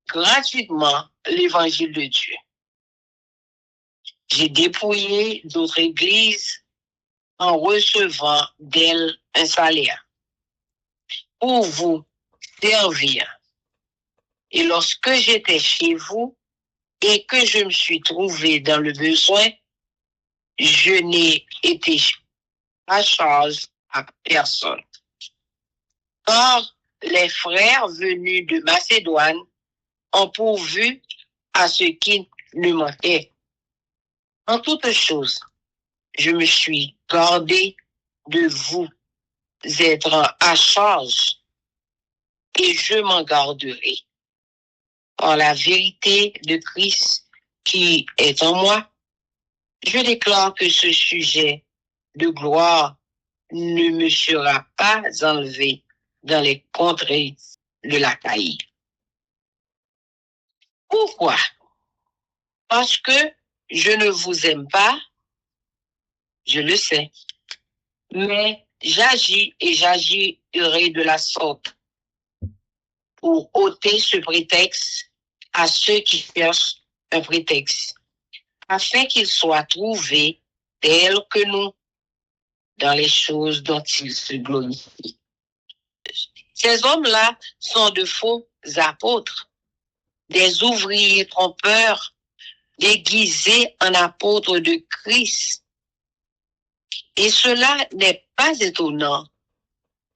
gratuitement l'évangile de Dieu. J'ai dépouillé d'autres églises en recevant d'elles un salaire pour vous servir. Et lorsque j'étais chez vous et que je me suis trouvé dans le besoin, je n'ai été à charge à personne. Car les frères venus de Macédoine ont pourvu à ce qui nous manquait. En toutes choses, je me suis gardé de vous être à charge et je m'en garderai. Par la vérité de Christ qui est en moi, je déclare que ce sujet de gloire ne me sera pas enlevé dans les contrées de l'Achaïe. Pourquoi? Parce que je ne vous aime pas, je le sais, mais j'agis et j'agirai de la sorte pour ôter ce prétexte à ceux qui cherchent un prétexte, afin qu'ils soient trouvés tels que nous dans les choses dont ils se glorifient. Ces hommes-là sont de faux apôtres, des ouvriers trompeurs déguisés en apôtres de Christ. Et cela n'est pas étonnant,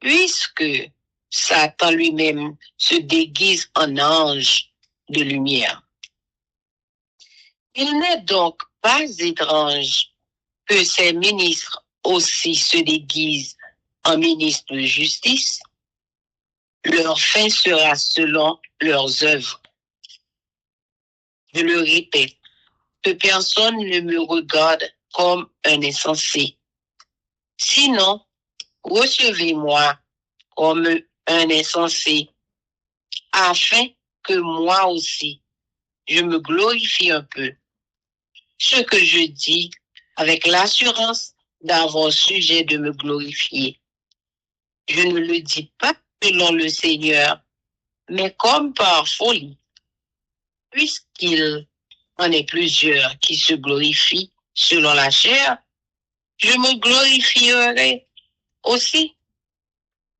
puisque Satan lui-même se déguise en ange de lumière. Il n'est donc pas étrange que ces ministres aussi se déguisent en ministres de justice. Leur fin sera selon leurs œuvres. Je le répète, que personne ne me regarde comme un insensé. Sinon, recevez-moi comme un insensé, afin que moi aussi, je me glorifie un peu. Ce que je dis avec l'assurance d'avoir sujet de me glorifier. Je ne le dis pas selon le Seigneur, mais comme par folie, puisqu'il en est plusieurs qui se glorifient selon la chair, je me glorifierai aussi,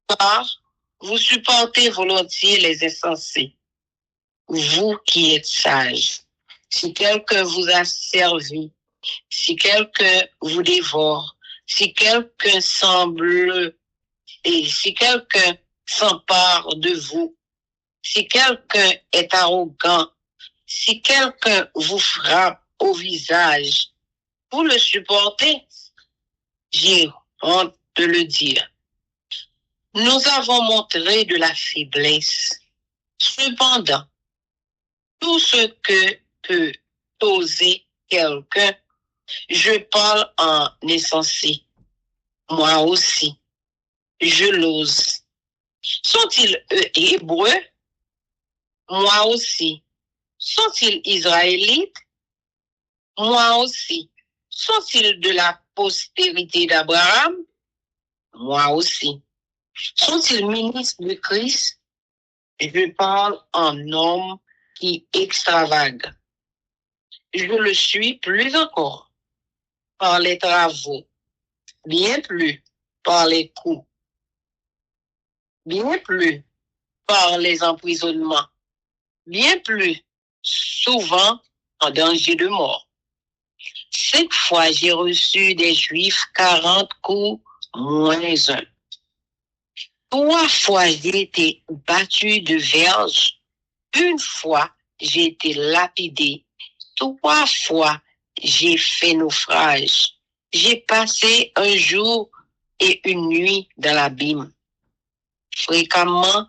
car vous supportez volontiers les insensés, vous qui êtes sages. Si quelqu'un vous a servi, si quelqu'un vous dévore, si quelqu'un semble et si quelqu'un s'empare de vous, si quelqu'un est arrogant, si quelqu'un vous frappe au visage, vous le supportez. J'ai honte de le dire. Nous avons montré de la faiblesse. Cependant, tout ce que peut oser quelqu'un, je parle en insensé. Moi aussi, je l'ose. Sont-ils hébreux? Moi aussi. Sont-ils israélites? Moi aussi. Sont-ils de la postérité d'Abraham? Moi aussi. Sont-ils ministres de Christ? Je parle en homme qui extravague. Je le suis plus encore par les travaux, bien plus par les coups, bien plus par les emprisonnements, bien plus souvent en danger de mort. 5 fois j'ai reçu des Juifs 40 coups moins 1. 3 fois j'ai été battu de verge. 1 fois j'ai été lapidé. 3 fois j'ai fait naufrage. J'ai passé un jour et une nuit dans l'abîme. Fréquemment,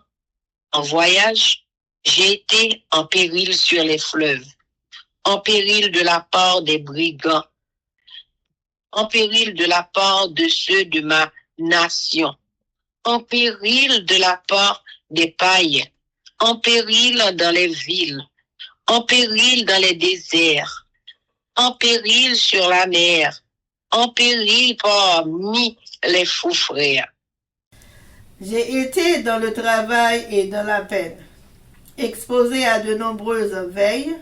en voyage, j'ai été en péril sur les fleuves, en péril de la part des brigands, en péril de la part de ceux de ma nation, en péril de la part des païens, en péril dans les villes, en péril dans les déserts, en péril sur la mer, en péril parmi les fous frères. J'ai été dans le travail et dans la peine, exposé à de nombreuses veilles,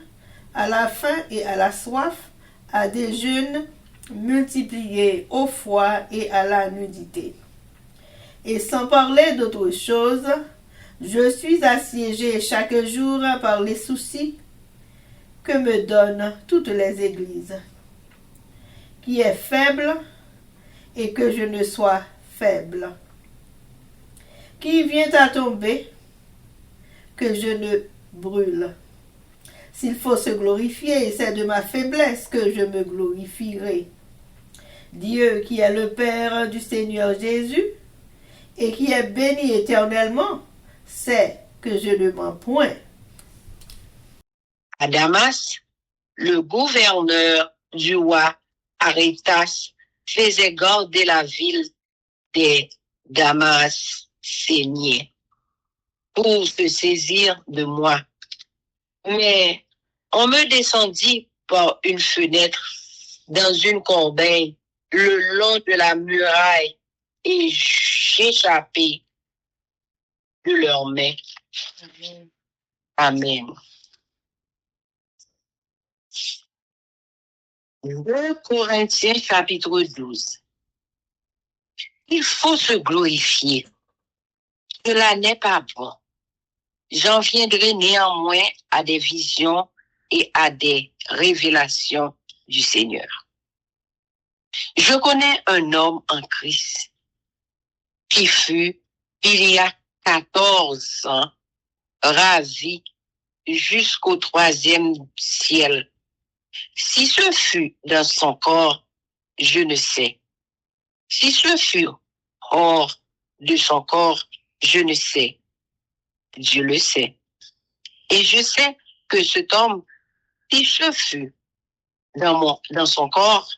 à la faim et à la soif, à des jeûnes multipliés au froid et à la nudité. Et sans parler d'autre chose, je suis assiégé chaque jour par les soucis que me donnent toutes les églises. Qui est faible et que je ne sois faible. Qui vient à tomber, que je ne brûle. S'il faut se glorifier, c'est de ma faiblesse que je me glorifierai. Dieu qui est le Père du Seigneur Jésus et qui est béni éternellement, sait que je ne mens point. À Damas, le gouverneur du roi Arétas faisait garder la ville des Damascéniens pour se saisir de moi. Mais on me descendit par une fenêtre dans une corbeille le long de la muraille et j'échappais de leurs mains. Amen. 2 Corinthiens chapitre 12. Il faut se glorifier. Cela n'est pas bon. J'en viendrai néanmoins à des visions et à des révélations du Seigneur. Je connais un homme en Christ qui fut, il y a 14 ans, ravi jusqu'au 3e ciel. Si ce fut dans son corps, je ne sais. Si ce fut hors de son corps, je ne sais. Dieu le sait. Et je sais que cet homme, si ce fut dans son corps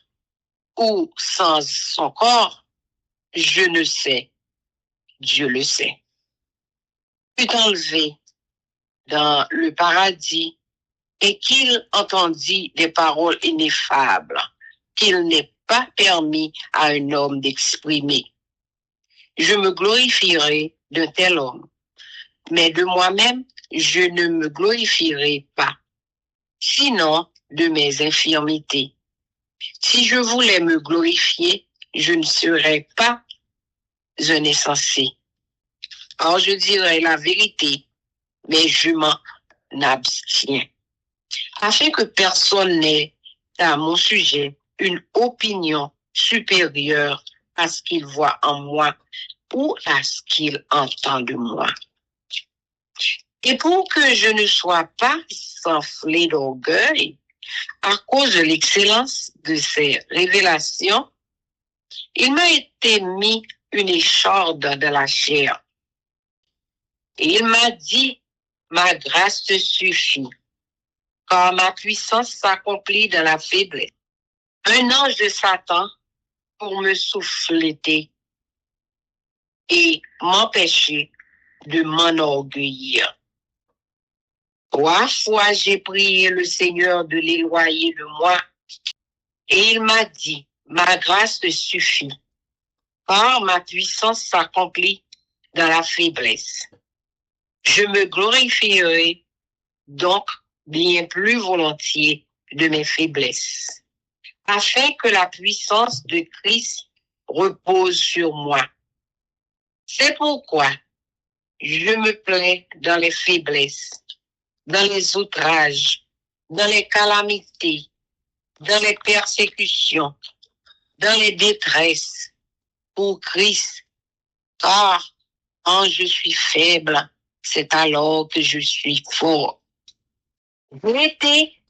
ou sans son corps, je ne sais. Dieu le sait. Fut enlevé dans le paradis et qu'il entendit des paroles ineffables qu'il n'est pas permis à un homme d'exprimer. Je me glorifierai d'un tel homme, mais de moi-même, je ne me glorifierai pas, sinon de mes infirmités. Si je voulais me glorifier, je ne serais pas un insensé. Alors je dirais la vérité, mais je m'en abstiens, afin que personne n'ait à mon sujet une opinion supérieure à ce qu'il voit en moi ou à ce qu'il entend de moi. Et pour que je ne sois pas enflé d'orgueil à cause de l'excellence de ces révélations, il m'a été mis une écharde de la chair. Et il m'a dit, ma grâce te suffit, car ma puissance s'accomplit dans la faiblesse. Un ange de Satan pour me souffleter et m'empêcher de m'enorgueillir. 3 fois j'ai prié le Seigneur de l'éloigner de moi, et il m'a dit, ma grâce te suffit, car ma puissance s'accomplit dans la faiblesse. Je me glorifierai donc bien plus volontiers de mes faiblesses, afin que la puissance de Christ repose sur moi. C'est pourquoi je me plains dans les faiblesses, dans les outrages, dans les calamités, dans les persécutions, dans les détresses, pour Christ, car quand je suis faible, c'est alors que je suis fort. J'ai été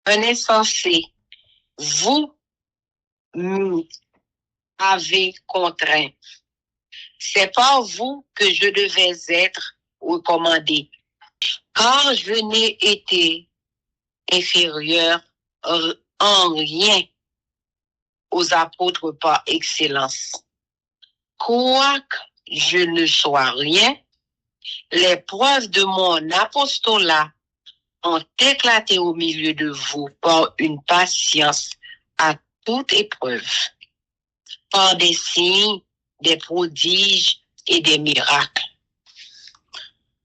un insensé. Vous m'avez contraint. C'est par vous que je devais être recommandé. Car je n'ai été inférieur en rien aux apôtres par excellence. Quoique je ne sois rien, les preuves de mon apostolat ont éclaté au milieu de vous par une patience à toute épreuve, par des signes, des prodiges et des miracles.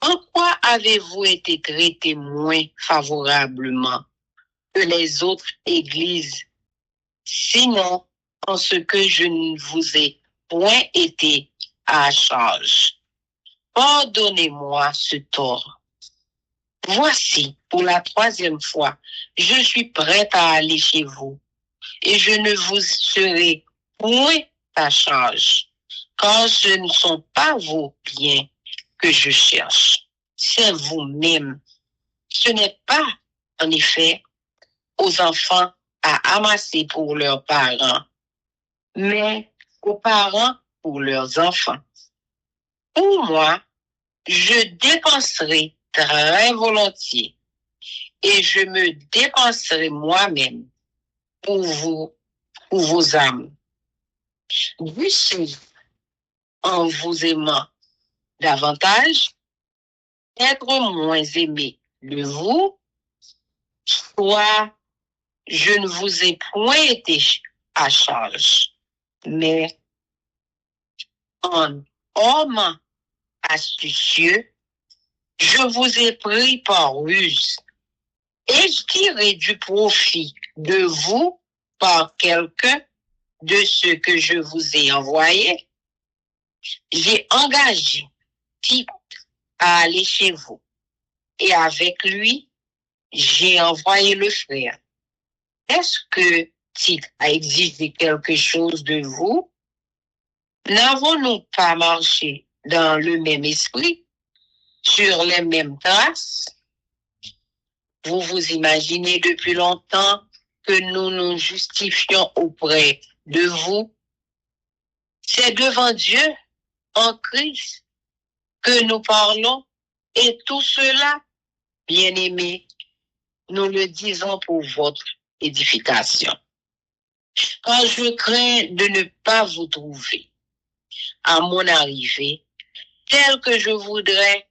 En quoi avez-vous été traité moins favorablement que les autres églises, sinon en ce que je ne vous ai point été à charge? Pardonnez-moi ce tort. Voici, pour la 3e fois, je suis prête à aller chez vous, et je ne vous serai point à charge, car ce ne sont pas vos biens que je cherche, c'est vous-même. Ce n'est pas, en effet, aux enfants à amasser pour leurs parents, mais aux parents pour leurs enfants. Pour moi, je dépenserai très volontiers et je me dépenserai moi-même pour vous, pour vos âmes. Puisque, en vous aimant davantage, être moins aimé de vous, soit je ne vous ai point été à charge, mais en homme astucieux, je vous ai pris par ruse et je tirerai du profit de vous par quelqu'un de ceux que je vous ai envoyés. J'ai engagé Tite à aller chez vous et avec lui, j'ai envoyé le frère. Est-ce que Tite a exigé quelque chose de vous? N'avons-nous pas marché dans le même esprit, sur les mêmes traces? Vous vous imaginez depuis longtemps que nous nous justifions auprès de vous? C'est devant Dieu, en Christ, que nous parlons, et tout cela, bien-aimés, nous le disons pour votre édification. Quand je crains de ne pas vous trouver à mon arrivée, tel que je voudrais,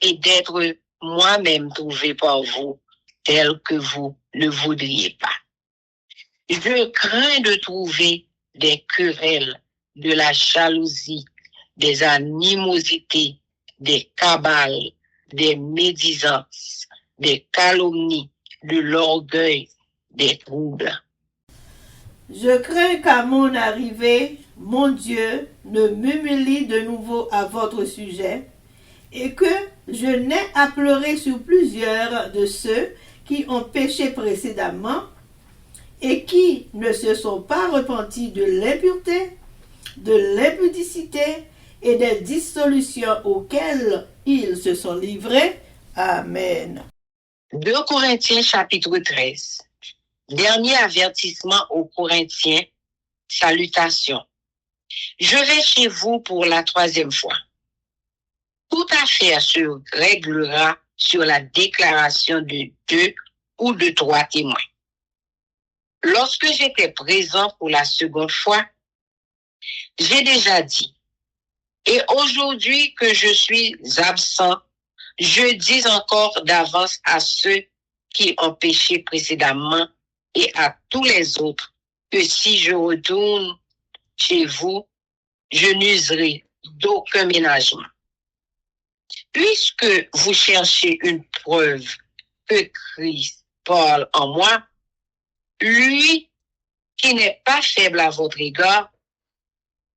et d'être moi-même trouvé par vous tel que vous ne voudriez pas. Je crains de trouver des querelles, de la jalousie, des animosités, des cabales, des médisances, des calomnies, de l'orgueil, des troubles. Je crains qu'à mon arrivée, mon Dieu ne m'humilie de nouveau à votre sujet, et que je n'ai à pleurer sur plusieurs de ceux qui ont péché précédemment et qui ne se sont pas repentis de l'impureté, de l'impudicité et des dissolutions auxquelles ils se sont livrés. Amen. 2 Corinthiens chapitre 13. Dernier avertissement aux Corinthiens. Salutations. Je vais chez vous pour la 3e fois. Toute affaire se réglera sur la déclaration de 2 ou de 3 témoins. Lorsque j'étais présent pour la 2e fois, j'ai déjà dit, et aujourd'hui que je suis absent, je dis encore d'avance à ceux qui ont péché précédemment et à tous les autres que si je retourne chez vous, je n'userai d'aucun ménagement. Puisque vous cherchez une preuve que Christ parle en moi, lui qui n'est pas faible à votre égard,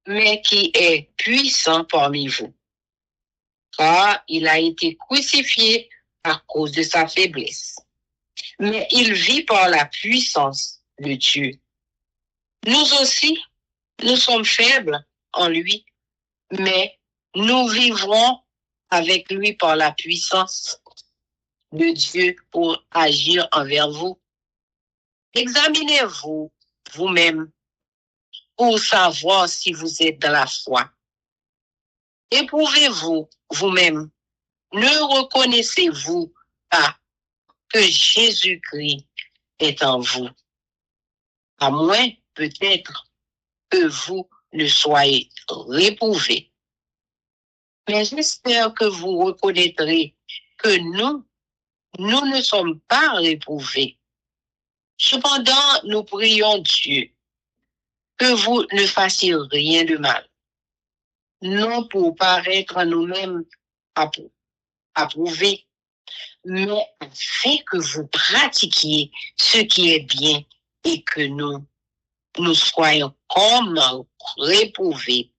mais qui est puissant parmi vous. Car il a été crucifié à cause de sa faiblesse. Mais il vit par la puissance de Dieu. Nous aussi, nous sommes faibles en lui, mais nous vivrons avec lui par la puissance de Dieu pour agir envers vous. Examinez-vous vous-même pour savoir si vous êtes dans la foi. Éprouvez-vous vous-même. Ne reconnaissez-vous pas que Jésus-Christ est en vous? À moins peut-être que vous ne soyez réprouvés. Mais j'espère que vous reconnaîtrez que nous ne sommes pas réprouvés. Cependant, nous prions Dieu que vous ne fassiez rien de mal, non pour paraître à nous-mêmes approuvés, mais afin que vous pratiquiez ce qui est bien et que nous soyons comme réprouvés.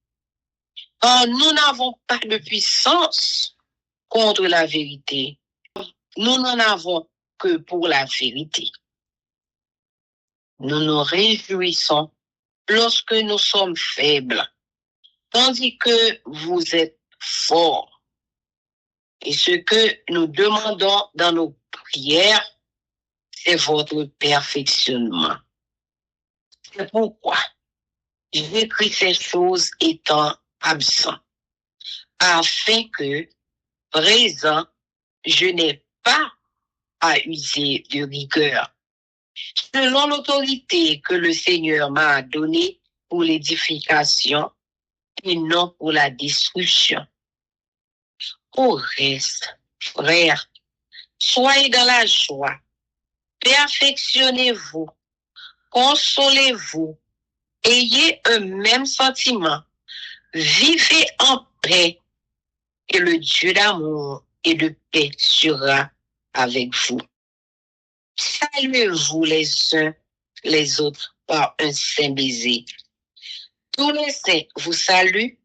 Car nous n'avons pas de puissance contre la vérité. Nous n'en avons que pour la vérité. Nous nous réjouissons lorsque nous sommes faibles, tandis que vous êtes forts. Et ce que nous demandons dans nos prières, c'est votre perfectionnement. C'est pourquoi j'écris ces choses étant absent, afin que, présent, je n'ai pas à user de rigueur, selon l'autorité que le Seigneur m'a donnée pour l'édification et non pour la destruction. Au reste, frères, soyez dans la joie, perfectionnez-vous, consolez-vous, ayez un même sentiment, vivez en paix, et le Dieu d'amour et de paix sera avec vous. Saluez-vous les uns les autres par un saint baiser. Tous les saints vous saluent.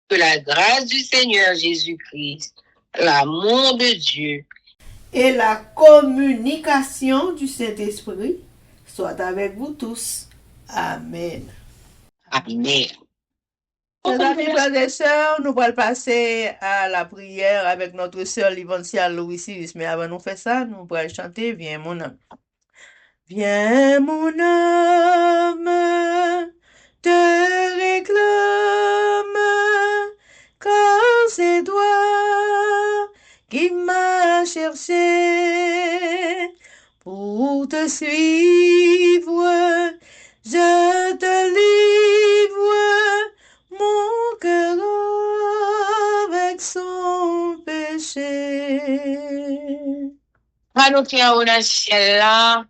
Que la grâce du Seigneur Jésus-Christ, l'amour de Dieu et la communication du Saint-Esprit soit avec vous tous. Amen. Amen. Mes amis, frères et sœurs, nous allons passer à la prière avec notre sœur Livancia Louis Cyrus. Mais avant de faire ça, nous allons chanter Viens mon âme. Viens mon âme, te réclame, car c'est toi qui m'as cherché pour te suivre. Je te livre mon cœur avec son péché. nous qui est au ciel là.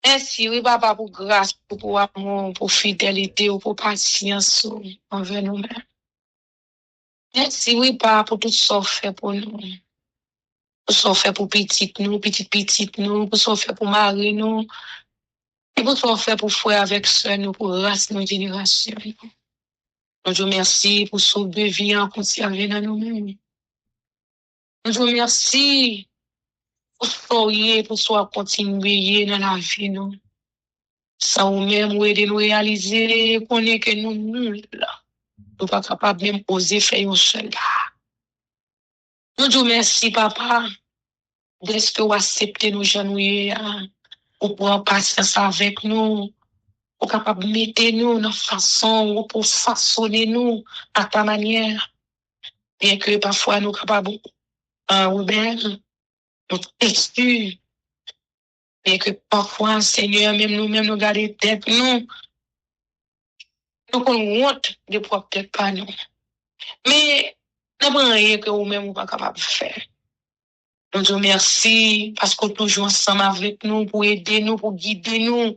Merci, oui, papa, pour grâce, pour amour, pour fidélité, pour patience envers nous-mêmes. Merci, oui, papa, pour tout ce fait pour nous. Pour ce fait pour petite nous, pour ce fait pour mari nous. Et pour ce fait pour frère avec soeur nous, pour race nos générations. Nous te remercions pour sauver vie en conserver dans nous-mêmes. Nous te remercions pour soyez, pour soit continuer dans la vie, nous. Sans nous-mêmes, nous aider nous réaliser qu'on est que nous nuls là. Nous pas capables même oser faire un seul là. Nous te remercions, papa, de ce que vous acceptez nous genouiller, pour prendre patience avec nous, pour capable mettre nous dans façon, pour façonner nous à ta manière. Bien que parfois nous capables rebelles, nous têtus, bien que parfois, Seigneur, même nous-mêmes, nous garder tête, nous avons honte de pouvoir peut-être pas nous. Mais, nous n'avons rien que nous-mêmes, nous pas capable de faire. Nous te remercions parce que toujours ensemble avec nous pour aider nous, pour guider nous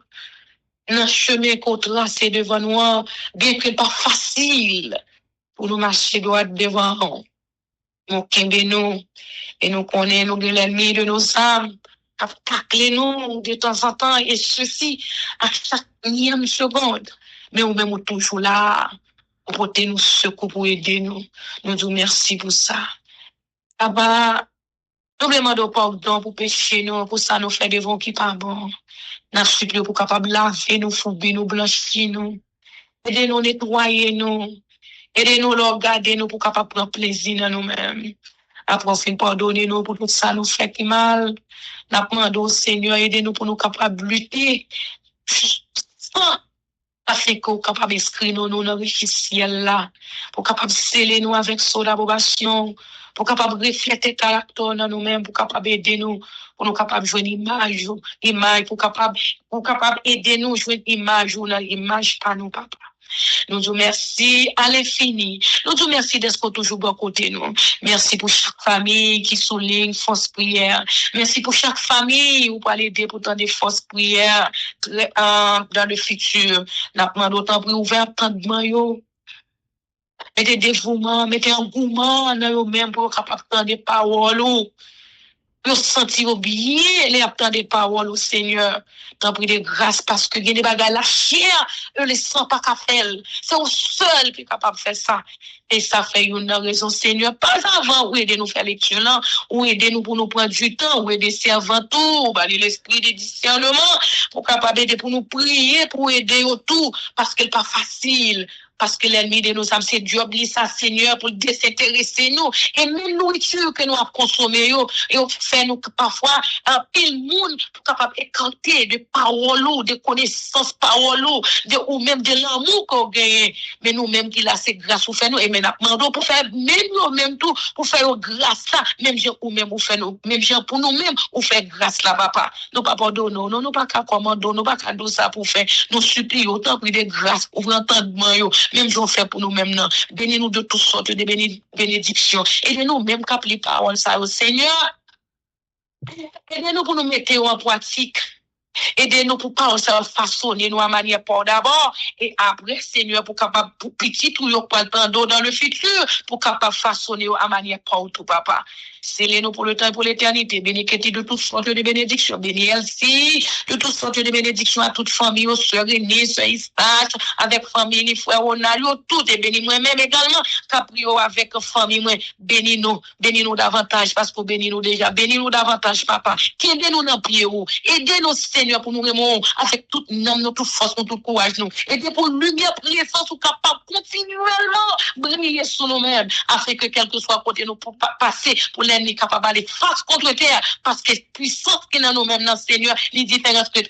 dans le chemin qu'on trace devant nous, bien que pas facile pour nous marcher droit devant nous. Nous kembe nous et nous connaissons l'ennemi de nos âmes, à tacler nous de temps en temps et ceci à chaque millième seconde. Mais nous-mêmes toujours là pour porter nous secours, pour aider nous. Nous te remercions pour ça. Papa, nous demandons pardon pour pécher nous, pour ça nous faire des vents qui pas bon. Nous supplions pour capable laver nous, fouber nous, blanchir nous. Aidez-nous nettoyer nous. Aidez-nous à regarder nous pour capable prendre plaisir dans nous-mêmes. Après, pardonnez nous pour tout ça nous fait qui mal. Nous demandons au Seigneur, aidez-nous pour nous capables de lutter. Afin que nous capables d'inscrire nous dans le richesse là. Pour capable sceller nous avec son approbation. Pour capable refléter caractère dans nous-mêmes. Pour capable aider nous. Pour nous capables de jouer une image. Pour capable aider nous à jouer une image ou une image par nous, papa. Nous te remercions à l'infini. Nous te remercions d'être toujours bon côté nous. Merci pour chaque famille qui souligne force prière. Merci pour chaque famille où pour l'aider pour tant de force prière dans le futur. Nous demandons autant pour ouvrir tant de maillots. Mettez dévouement, mettez engouement dans nous-mêmes pour capable de des paroles. Pour sentir bien les attendre des paroles au Seigneur. T'en prie de grâce parce que il y a des bagages la chair, eux les sent pas qu'à faire. C'est au seul qui est capable de faire ça. Et ça fait une raison, Seigneur. Pas avant, ou aider nous faire lecture là, ou aider nous pour nous prendre du temps, ou aider servant tout, l'esprit de discernement, pour capable aider pour nous prier, pour aider autour, parce que c'est pas facile. Parce que l'ennemi de nos âmes, c'est Dieu oblige ça, Seigneur, pour désintéresser nous. Et même nourriture que nous avons consommée, et on fait nous parfois un pile monde pour capable écarter de paroles, de connaissances paroles, ou même de l'amour qu'on gagne. Mais nous-mêmes qui là, c'est grâce pour faire nous. Et maintenant, pour faire même nous-mêmes tout, pour faire grâce là, même gens ou même pour faire nous, même gens pour nous-mêmes, ou faire grâce là, papa. Nous pas pardonnons, nous pas qu'à commander, nous pas qu'à dire ça pour faire. Nous supplions autant pris de grâce, ouvrez entendement, même j'en fais pour nous-mêmes, non. Bénis-nous de toutes sortes de bénédictions. Aidez-nous même qu'à les paroles, ça, au Seigneur. Aidez-nous pour nous mettre en pratique. Aidez-nous pour pas façonner nous à manière pour d'abord et après Seigneur pour capable pour petit tout yo pas dans le futur pour capable façonner à manière pour tout papa. Scellez-nous pour le temps et pour l'éternité. Bénis de toutes sortes de bénédictions. Bénis Elsie, de toutes sortes de bénédictions à toute famille, aux sœurs René, sœur Eustache, avec famille, les frères Ronaldo, tout est béni moi-même également. Caprio avec famille, moi, bénis-nous davantage parce que bénis-nous déjà. Bénis-nous davantage, papa. Aidez-nous dans prier, aidez-nous, Seigneur, pour nous remonter avec toute âme, toute force, tout courage, nous. Aidez pour lumière, présence, ou capable continuellement briller sur nous-mêmes, afin que quel que soit côté nous pour passer pour l'ennemi capable d'aller face contre terre, parce que puissance qui est dans nous-mêmes, dans Seigneur, les différences que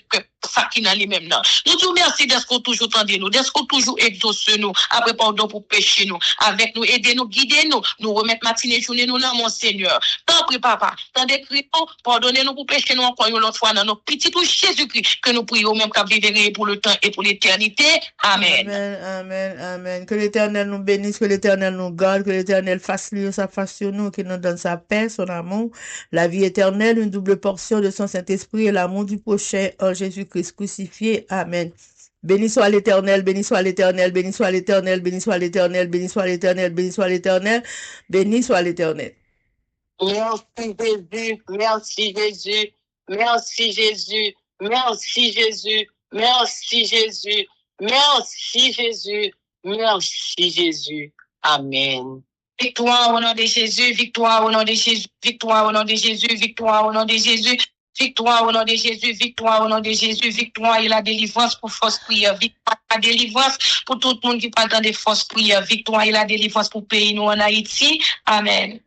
ça qui n'a lui-même là. Nous disons merci d'être qu'on toujours tendez nous, d'être qu'on toujours exauce nous, après pardon pour pécher nous, avec nous, aider nous, guider nous, nous remettre matinée, journée nous là, mon Seigneur. Tant pis, papa, tant de Christ, pardonnez-nous pour pécher nous encore une autre fois dans nos petits tout Jésus-Christ, que nous prions même qu'à vivre pour le temps et pour l'éternité. Amen. Amen, amen, amen. Que l'Éternel nous bénisse, que l'Éternel nous garde, que l'Éternel fasse lui sa face sur nous, qu'il nous donne sa paix, son amour, la vie éternelle, une double portion de son Saint-Esprit et l'amour du prochain en Jésus-Christ crucifié. Amen. Béni soit l'Éternel, béni soit l'Éternel, béni soit l'Éternel, béni soit l'Éternel, béni soit l'Éternel, béni soit l'Éternel, béni soit l'Éternel. Merci Jésus, merci Jésus, merci Jésus, merci Jésus, merci Jésus, merci Jésus, merci Jésus. Amen. Victoire au nom de Jésus, victoire au nom de Jésus, victoire au nom de Jésus, victoire au nom de Jésus. Victoire au nom de Jésus, victoire au nom de Jésus, victoire et la délivrance pour force prière, victoire et la délivrance pour tout le monde qui parle dans des forces prières, victoire et la délivrance pour pays nous en Haïti. Amen.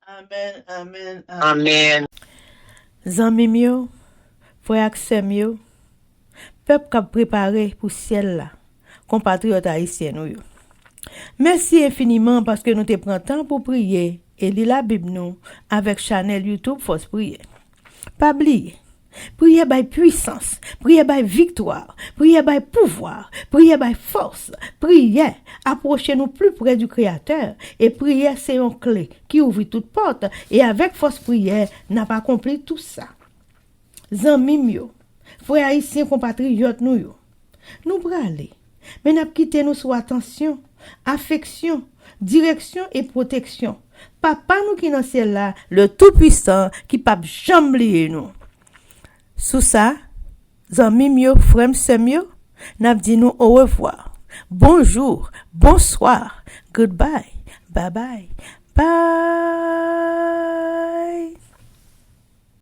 Amen, amen, Amen. Zanmi mio, frère Axem yo, peuple qui a préparé pour ciel là, compatriotes haïtiens nous yo. Merci infiniment parce que nous te prenons temps pour prier et lire la Bible nous avec channel YouTube Force Prière. Pas oublier, prier by puissance, prier by victoire, prier by pouvoir, prier by force, prier, approchez-nous plus près du Créateur et prier c'est une clé qui ouvre toute porte et avec force prière n'a pas accompli tout ça. Zanmi mio, frères haïtiens compatriotes nous yo, nous braler, mais n'a quitté nous sous attention, affection, direction et protection. Papa nous qui dans ciel là, le tout-puissant qui pas jamais oublier nous. Sous ça, zanmi mio, frère semio, n'a dit nous au revoir. Bonjour, bonsoir, goodbye, bye bye, bye.